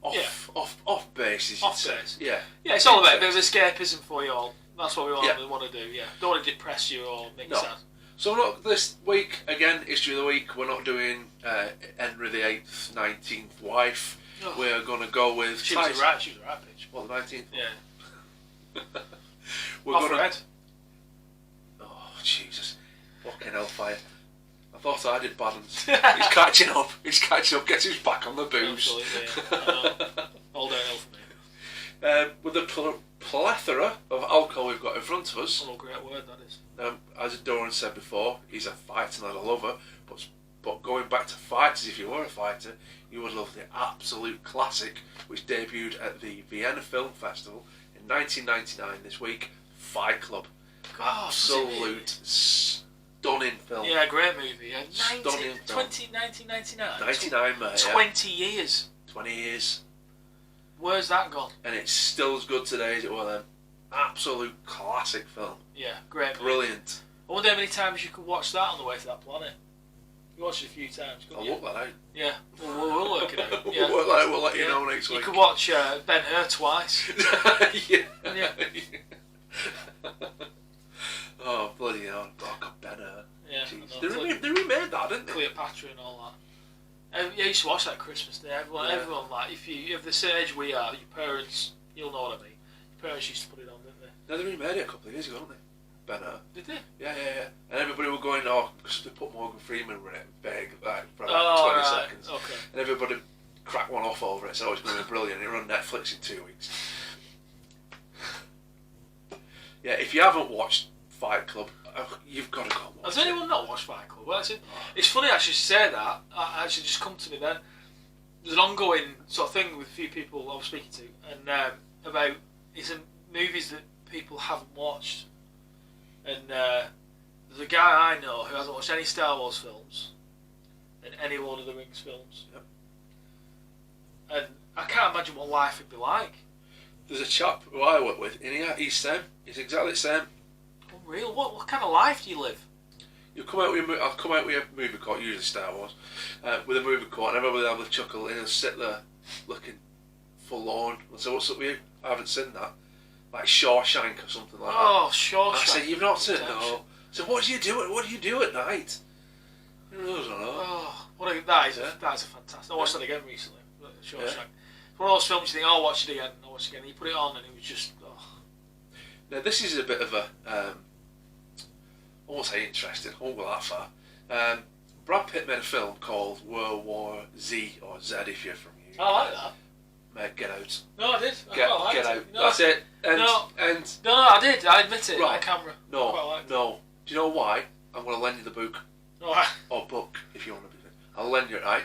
off base. Off base. Yeah. Yeah, it's all about a bit of escapism for you all. That's what we want to do. Yeah, don't want to depress you or make you sad. So not this week again. History of the week. We're not doing Henry VIII's 19th wife. Oh. We're going to go with. She was the right bitch. Well, the 19th. Yeah. We're off going red. Oh Jesus! Fucking hellfire! I thought I did balance. He's catching up. He's catching up. Gets his back on the booze. Absolutely. Yeah. All downhill for me. With the plethora of alcohol we've got in front of us. Oh, great word that is. As Doran said before, he's a fighter, not a lover. But going back to fighters, if you were a fighter, you would love the absolute classic, which debuted at the Vienna Film Festival in 1999 this week, Fight Club. Absolute stunning film. Yeah, great movie. Yeah. Stunning film. 1999. 99, mate. 20 years. 20 years. Where's that gone? And it's still as good today as it was then. Absolute classic film. Yeah, great movie. Brilliant. I wonder how many times you could watch that on the way to that planet. You watched it a few times, couldn't you? I'll work that out. Yeah, we'll work it out. Yeah. We'll let you know next week. You could watch Ben-Hur twice. Yeah. Yeah. Oh, bloody hell. Oh, God, Ben-Hur. Yeah. They remade that, didn't they? Cleopatra and all that. Yeah, I used to watch that at Christmas Day. Everyone, like, if you have the same age we are, your parents, you'll know what I mean. Your parents used to put it on, didn't they? No, they remade it a couple of years ago, didn't they? Ben-Hur. Did they? Yeah. And everybody were going, because they put Morgan Freeman in it big, like, for about 20 right. seconds. Okay. And everybody cracked one off over it, so it's going to be brilliant. It on Netflix in 2 weeks. Yeah, if you haven't watched Fight Club, you've got to go and watch it. Has anyone not watched Fight Club? Well, it's funny actually to say that. I actually just come to me then. There's an ongoing sort of thing with a few people I was speaking to, and about it's movies that people haven't watched. And there's a guy I know who hasn't watched any Star Wars films and any Lord of the Rings films. Yep. And I can't imagine what life would be like. There's a chap who I work with in here, he's same. He's exactly the same. Unreal. What kind of life do you live? I'll come out with a movie court, usually Star Wars, with a movie court, and everybody will have a chuckle, and he'll sit there looking forlorn. And so, what's up with you? I haven't seen that. Like Shawshank or something like that. Oh, Shawshank. I said, you've not seen it? No. So what do you do at night? I don't know. Oh, that is a fantastic. I watched that again recently. Shawshank. Yeah. It's one of those films you think, I'll watch it again. You put it on and it was just. Oh. Now this is a bit of a, I won't say interesting. I won't go that far. Brad Pitt made a film called World War Z or Z if you're from UK. I like that. Mate, get out. No, I did. Get out. No, that's it. No, I did. I admit it. Right. On camera. No. Do you know why? I'm going to lend you the book. Right. Or book, if you want to be. I'll lend you it, right?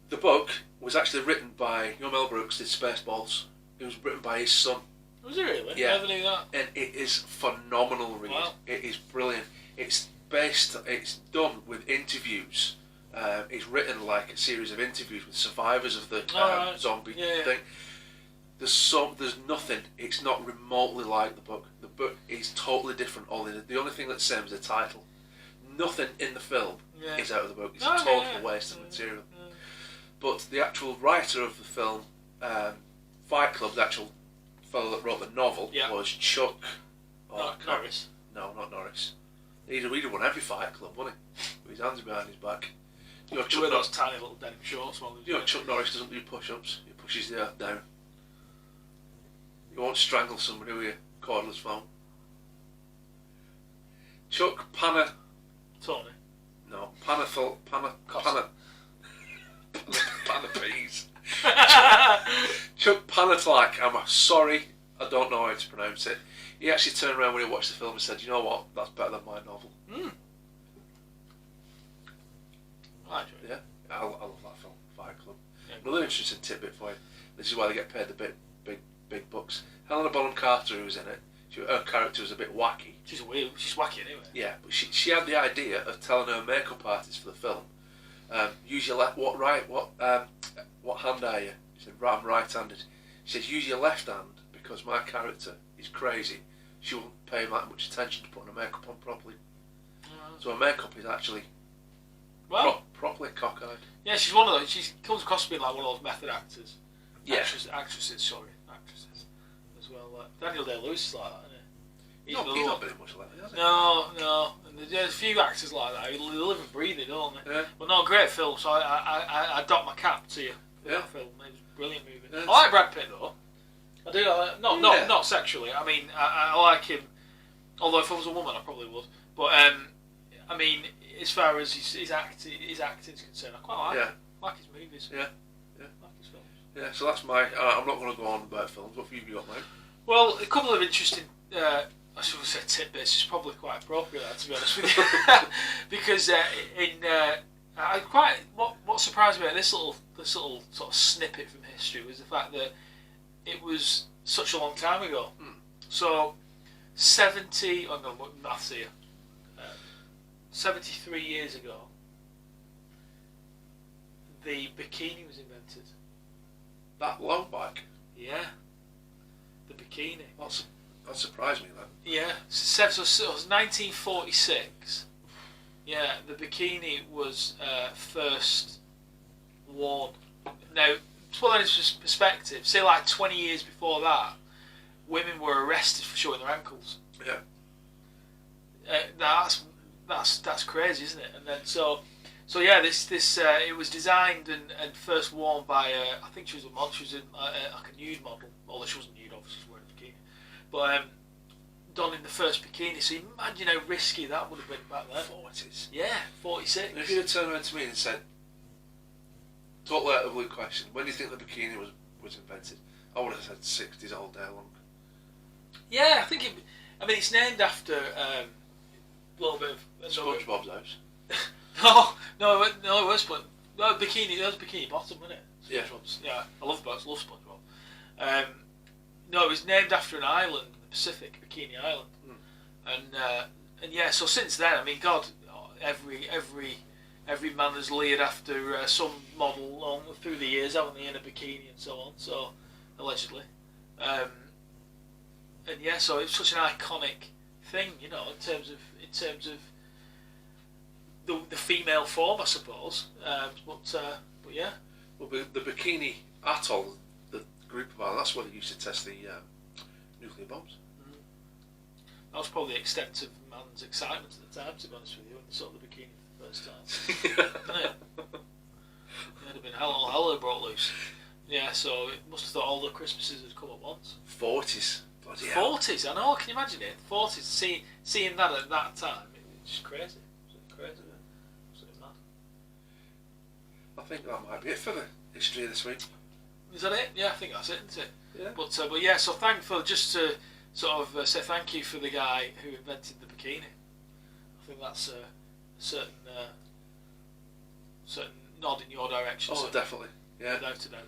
The book was actually written by Mel Brooks, did Spaceballs. It was written by his son. Was it really? Yeah. I never knew that. And it is phenomenal read. Wow. It is brilliant. It's done with interviews. It's written like a series of interviews with survivors of the zombie thing. There's nothing. It's not remotely like the book. The book is totally different. The only thing that's the same is the title. Nothing in the film is out of the book. It's a total waste of material. Yeah. But the actual writer of the film, Fight Club, the actual fellow that wrote the novel, was Chuck. Norris. No, not Norris. He'd won every Fight Club, wouldn't he? With his hands behind his back. You know, Chuck those tiny little denim shorts. Chuck Norris doesn't do push-ups. He pushes the earth down. You won't strangle somebody with a cordless phone. Chuck Panna... Tony? No, Panna Peas. Chuck Panatlak, I'm sorry, I don't know how to pronounce it. He actually turned around when he watched the film and said, you know what, that's better than my novel. I enjoyed it. Yeah, I love that film, Fight Club. Yeah, Another interesting tidbit for you. This is why they get paid the big bucks. Helena Bonham Carter, who was in it, her character was a bit wacky. She's weird. She's wacky anyway. Yeah, but she had the idea of telling her makeup artist for the film, use your left. What hand are you? She said, right, I'm right-handed. She says, use your left hand because my character is crazy. She won't pay that much attention to putting her makeup on properly. So her makeup is actually properly cockeyed. Yeah, she's one of those. She comes across being like one of those method actors. Yeah. Actresses as well. Daniel Day-Lewis is like that, isn't he? He's not been in much lately, has he? No. And there's a few actors like that who live and breathe it, don't they? Yeah. But no, great film. So I dock my cap to you for that film. It was a brilliant movie. Yeah. I like Brad Pitt though. I do. Not sexually. I mean, I like him. Although if I was a woman, I probably would. But I mean, as far as his acting's concerned, I quite like him. I like his movies. Yeah. I like his films. Yeah. So that's my. I'm not going to go on about films. What have you got, mate? Well, a couple of interesting. I should have said tidbits. It's probably quite appropriate, to be honest with you, because what surprised me about this little sort of snippet from history was the fact that it was such a long time ago. So 70. I'm going to look maths here. 73 years ago, the bikini was invented. That long back? Yeah, the bikini. That surprised me, then. Yeah, so it was 1946. Yeah, the bikini was first worn. Now, to put that into perspective, say like 20 years before that, women were arrested for showing their ankles. Yeah. That's crazy, isn't it? And then so yeah, this it was designed and first worn by I think she was a model. She was like a nude model, although she wasn't nude, obviously she was wearing a bikini. But donning the first bikini. So imagine how risky that would have been back then. 40s. Yeah, 46. And if you'd have turned around to me and said, totally out of the blue question, when do you think the bikini was invented? I would have said 60s all day long. Yeah, I think it's named after a little bit of SpongeBob's house. no, it was bikini. That was Bikini Bottom, wasn't it? Yeah. Yeah, I love SpongeBob. No, it was named after an island in the Pacific, Bikini Island, and yeah. So since then, I mean, God, every man has leered after some model on through the years, haven't they, in a bikini and so on. So allegedly, and yeah. So it's such an iconic thing, in terms of the female form, I suppose. But yeah. Well, the Bikini Atoll, the group of islands, that's where they used to test the nuclear bombs. That was probably the extent of man's excitement at the time, to be honest with you, when they saw the bikini for the first time. Didn't it? It'd have been hell they brought loose. Yeah, so it must have thought all the Christmases had come at once. 40s. Bloody hell. 40s, I know, can you imagine it? 40s, seeing that at that time, it's just crazy. It's crazy, isn't it? Absolutely mad. I think that might be it for the history of this week. Is that it? Yeah, I think that's it, isn't it? Yeah. But yeah, so thankful just to sort of say thank you for the guy who invented the bikini. I think that's a certain nod in your direction. Oh, so definitely. Yeah. Without a doubt.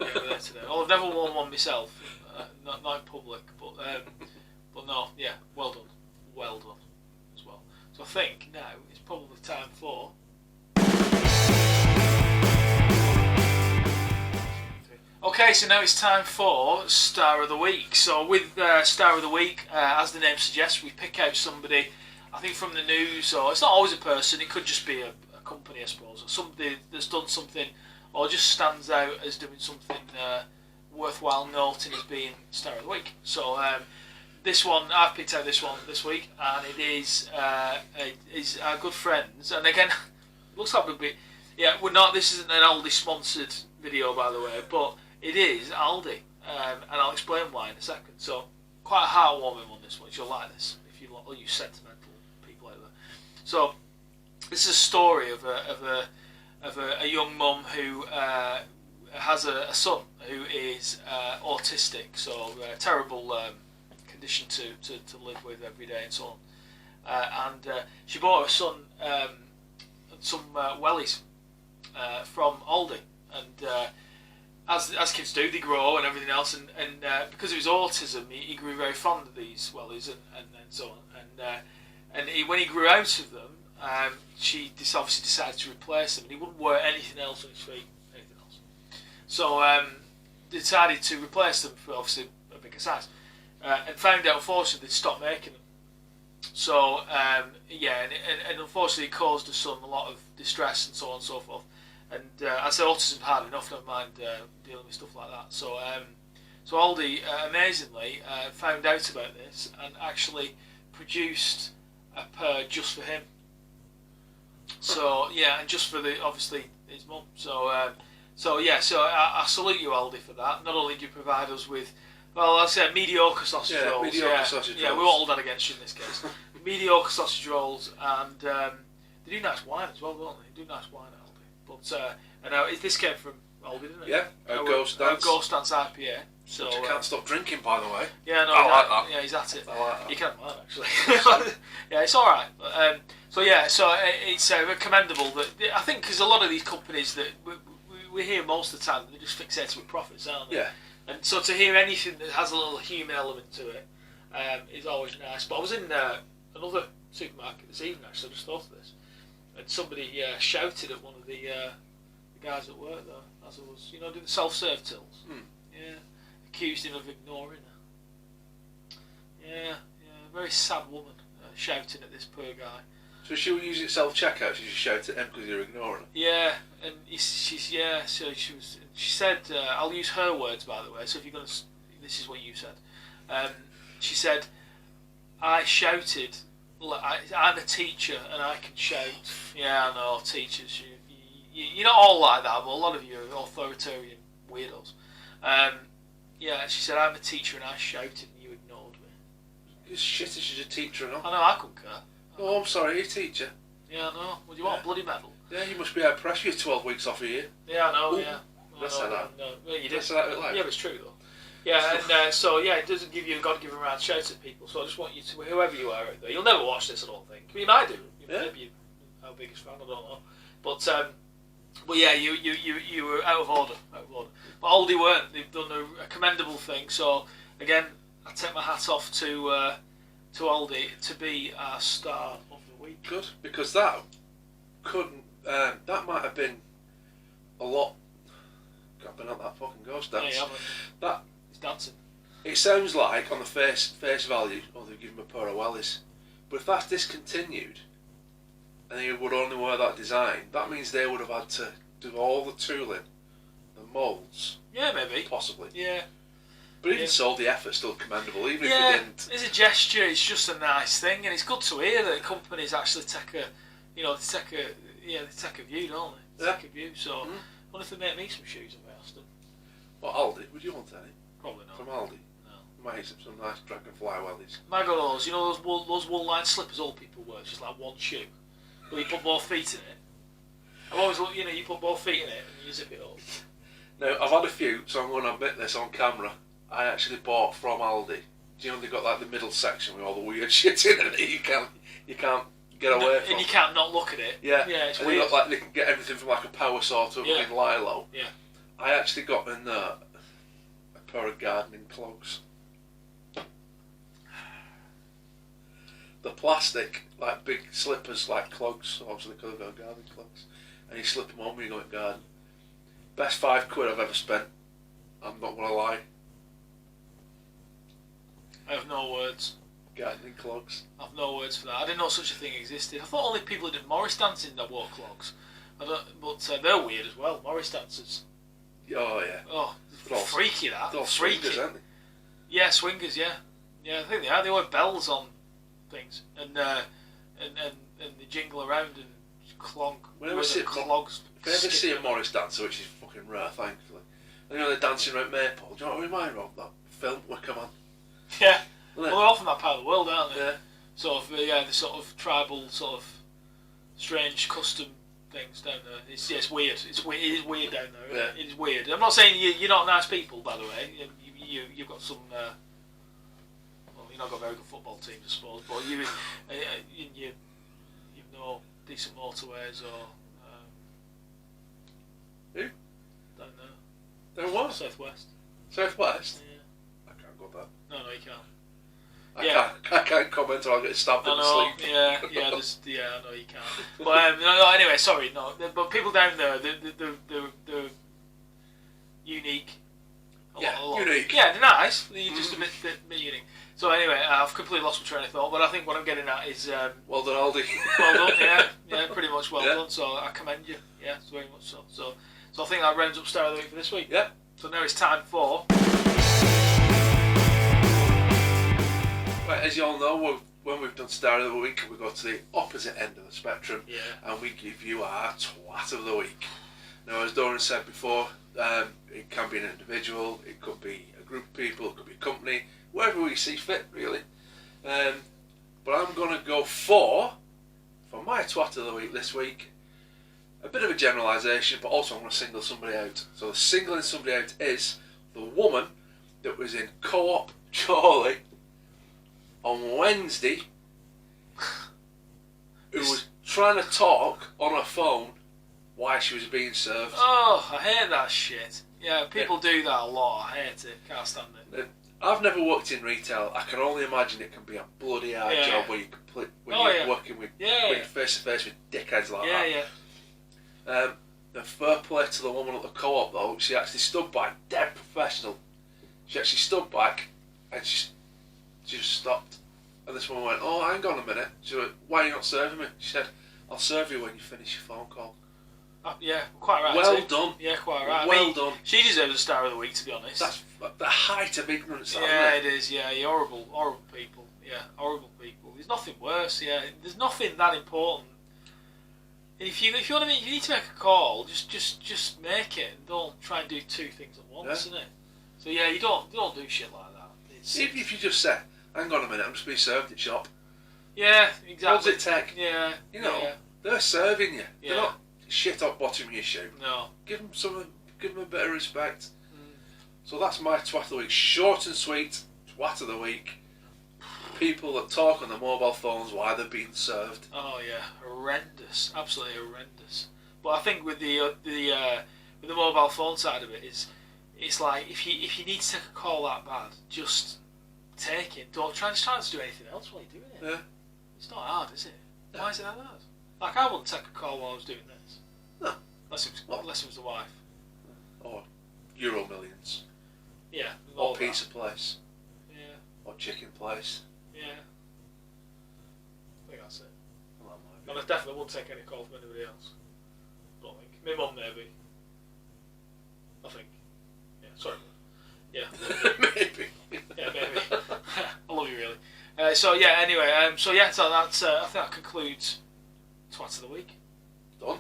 Yeah, without a doubt. Well, I've never worn one myself, not in public, but no, yeah, well done as well. So I think now it's probably time for. Okay, so now it's time for Star of the Week. So with Star of the Week, as the name suggests, we pick out somebody, I think from the news, or it's not always a person, it could just be a company, I suppose, or somebody that's done something, or just stands out as doing something worthwhile noting as being Star of the Week. So this one, I've picked out this one this week, and it is our good friends, and again, looks like we'll be, yeah, we're not, this isn't an Aldi sponsored video, by the way, but it is Aldi, and I'll explain why in a second. So, quite a heartwarming one, this one. You'll like this if you like all you sentimental people out there. So, this is a story of a young mum who has a son who is autistic, so a terrible condition to live with every day and so on. And she bought her son some wellies from Aldi. and as kids do, they grow and everything else, and because of his autism, he grew very fond of these wellies and so on, and when he grew out of them, she obviously decided to replace them, and he wouldn't wear anything else on his feet, anything else. So decided to replace them for obviously a bigger size, and found out unfortunately they'd stopped making them. So and unfortunately it caused the son a lot of distress and so on and so forth. And I said autism's hard enough, never mind dealing with stuff like that. So so Aldi amazingly found out about this and actually produced a pair just for him. So yeah, and just for obviously his mum. So I salute you, Aldi, for that. Not only do you provide us with, well, I said mediocre sausage rolls. Sausage rolls. Yeah, we're all done against you in this case. Mediocre sausage rolls, and they do nice wine as well, don't they? They do nice wine, Aldi. But and this came from Aldi, didn't it? Yeah, Ghost Dance IPA. So which I can't stop drinking, by the way. Yeah, no, I like that. Yeah, he's at it. I like that. You can't mind actually. Yeah, it's all right. So it's commendable that I think because a lot of these companies that we hear most of the time, they're just fixated with profits, aren't they? Yeah. And so to hear anything that has a little human element to it is always nice. But I was in another supermarket this evening, actually. I just thought of this, and somebody shouted at one of the guys at work there as I was, doing the self-serve tills. Yeah, accused him of ignoring her. Yeah, very sad woman shouting at this poor guy. So she would use it self-checkout, she just shout at him because you're ignoring her? Yeah, and so she said, I'll use her words, by the way, so if you're going to, this is what you said. She said, I shouted, I'm a teacher and I can shout. Yeah, I know, teachers, you're not all like that, but a lot of you are authoritarian weirdos. She said, I'm a teacher and I shouted and you ignored me. It's shit if she's a teacher or not. I know, I couldn't care. Oh, I'm sorry, you're a teacher. Yeah, I know. Well, do you want a bloody medal? Yeah, you must be out of pressure. You're 12 weeks off a year. Yeah, I know, Ooh, yeah. Let's say that. No, well, you did. Let's say that a bit loud. Yeah, but it's true, though. Yeah, and it doesn't give you a God-given right to shout at people, so I just want you to, whoever you are out there, you'll never watch this, I don't think. I mean, you might do. Maybe you're our biggest fan, I don't know. But yeah, you were out of order. But Aldi weren't. They've done a commendable thing, so, again, I take my hat off to Aldi to be our star of the week. Good, because that might have been a lot. I've been at that fucking ghost dance. Yeah, he's dancing. It sounds like on the face value, they give him a pair of wellies. But if that's discontinued, and he would only wear that design, that means they would have had to do all the tooling, the moulds. Yeah, maybe. Possibly. Yeah. But even so, the effort's still commendable, even if they didn't. It's a gesture. It's just a nice thing, and it's good to hear that companies actually take a view, don't they? Take a view. So, I wonder if they make me some shoes if I asked them. What, Aldi? Would you want any? Probably not. From Aldi? No. You might have some nice dragonfly wellies. My God, those wool-lined slippers old people wear, it's just like one shoe. But you put both feet in it. I've always looked, you put both feet in it and you zip it up. Now, I've had a few, so I'm going to admit this on camera. I actually bought from Aldi. Do you know they've got like the middle section with all the weird shit in it that you can't get away from? And you can't not look at it. Yeah, it's and weird. they can get everything from like a power saw to in Lilo. Yeah. I actually got in a pair of gardening clogs. The plastic, like big slippers, like clogs, obviously because I've got gardening clogs. And you slip them on when you go in garden. Best £5 I've ever spent. I'm not going to lie. I have no words. Gardening clogs. I have no words for that. I didn't know such a thing existed. I thought only people who did Morris dancing that wore clogs. But they're weird as well, Morris dancers. Oh, yeah. Oh, freaky that. They're all freaky. swingers, aren't they? Yeah, swingers, yeah. Yeah, I think they are. They wear bells on things. And they jingle around and clog. Whenever I clogs. If I ever see a Morris dancer, which is fucking rare, thankfully, and they're dancing around Maypole, do you know what I remind me of? That film, Come On. Yeah. Well, they're all from that part of the world, aren't they? Yeah. Sort of, the sort of tribal, sort of strange custom things down there. It's weird. It is weird down there. Yeah. It is weird. I'm not saying you're not nice people, by the way. You've got some. Well, you've not got very good football teams, I suppose. But you've no decent motorways or. Who? Down there. There was? Southwest. Southwest? Yeah. I can't go there. No, you can't. I can't comment or I'll get stabbed in the sleep. Yeah, I know you can't. But anyway, sorry, no. But people down there, they're unique. A lot. Unique. Yeah, they're nice. They're just a bit unique. So anyway, I've completely lost my train of thought. But I think what I'm getting at is well done, Aldi. well done. Yeah, pretty much well done. So I commend you. Yeah, very much so. So I think that rounds up Star of the Week for this week. Yeah. So now it's time for. Right, as you all know, when we've done Star of the Week, we go to the opposite end of the spectrum, and we give you our Twat of the Week. Now, as Doran said before, it can be an individual, it could be a group of people, it could be a company, wherever we see fit, really. But I'm going to go for my Twat of the Week this week, a bit of a generalisation, but also I'm going to single somebody out. So the singling somebody out is the woman that was in Co-op Charlie on Wednesday, who was trying to talk on her phone while she was being served. Oh, I hate that shit. Yeah, people do that a lot. I hate it. Can't stand it. I've never worked in retail. I can only imagine it can be a bloody hard job where you're working with when you're face to face with dickheads like that. Yeah. The fair play to the woman at the Co-op though, she actually stood back, dead professional. She actually stood back and she just stopped. And this woman went, "Oh, hang on a minute." She went, "Why are you not serving me?" She said, "I'll serve you when you finish your phone call." Yeah, quite right. Well done. Yeah, quite right. Well done. She deserves a Star of the Week, to be honest. That's the height of ignorance. Yeah, it is. Yeah, you're horrible people. Yeah, horrible people. There's nothing worse. Yeah, there's nothing that important. If you want to if you need to make a call, just make it and don't try and do two things at once, isn't it? So yeah, you don't do shit like that. Even if you just say, "Hang on a minute, I'm just being served at shop." Yeah, exactly. What's it take? Yeah, they're serving you. Yeah. They're not shit up bottom of your shoe. No. Give them a bit of respect. So that's my Twat of the Week. Short and sweet. Twat of the Week. People that talk on their mobile phones while they're being served. Oh yeah, horrendous, absolutely horrendous. But I think with the mobile phone side of it it's like if you need to take a call that bad, just take it. Don't try to do anything else while you're doing it. Yeah. It's not hard, is it? No. Why is it that hard? Like I wouldn't take a call while I was doing this. No. Unless it was the wife. Or Euro Millions. Yeah. Or Pizza Place. Yeah. Or Chicken Place. Yeah. I think that's it. And I definitely wouldn't take any call from anybody else. I don't think. My mum maybe. I think. Yeah, sorry. Yeah. Maybe. Yeah, maybe. I love you really. So that's I think that concludes Twat of the Week. Done.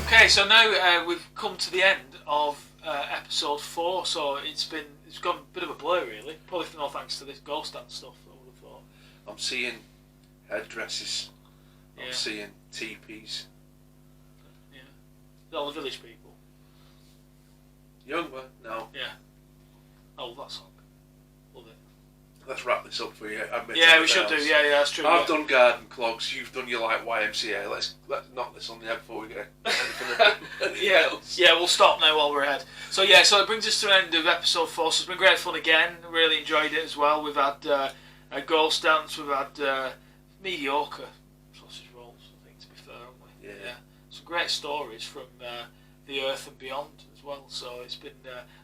Okay, so now we've come to the end of episode 4. So it's gone a bit of a blur really. Probably no thanks to this ghost dance stuff. I would have thought. I'm seeing headdresses. I'm Yeah. seeing teepees. Yeah. All the village people. Young one? No. Yeah. I love that song. Love it. Let's wrap this up for you. Yeah, we should do. Yeah, that's true. I've done garden clogs. You've done your YMCA. Let's knock this on the head before we get anything else. Yeah, we'll stop now while we're ahead. So it brings us to the end of episode 4. So it's been great fun again. Really enjoyed it as well. We've had a ghost dance. We've had mediocre sausage rolls. I think, to be fair, haven't we? Yeah. Some great stories from the Earth and beyond as well. So it's been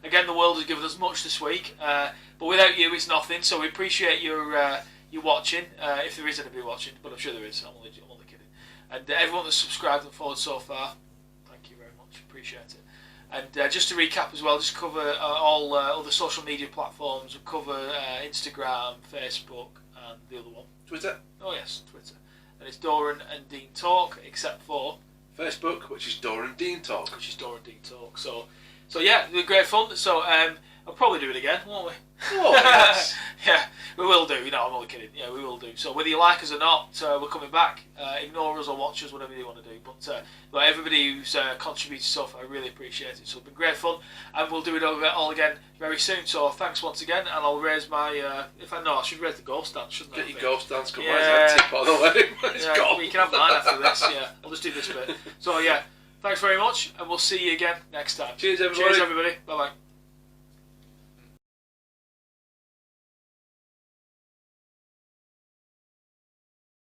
again, the world has given us much this week. But without you, it's nothing. So we appreciate your watching, if there is anybody watching. But I'm sure there is. I'm only kidding. And everyone that's subscribed and followed so far, thank you very much. Appreciate it. And just to recap as well, just cover all other social media platforms. We'll cover Instagram, Facebook, and the other one. Twitter. Oh yes, Twitter. And it's Doran and Dean Talk, except for Facebook, which is Doran Dean Talk. Which is Doran Dean Talk. So yeah, it was great fun. So I'll probably do it again, won't we? Oh, yes. Yeah, we will do. I'm only kidding. Yeah, we will do. So whether you like us or not, we're coming back. Ignore us or watch us, whatever you want to do. But everybody who's contributed so far, I really appreciate it. So it's been great fun, and we'll do it all again very soon. So thanks once again, and I'll raise my. I should raise the ghost dance, shouldn't I? Get your ghost dance. Come on, yeah. tip on the way. Let's go. You can have mine after this. Yeah, I'll just do this bit. So yeah, thanks very much, and we'll see you again next time. Cheers, everybody. Bye bye.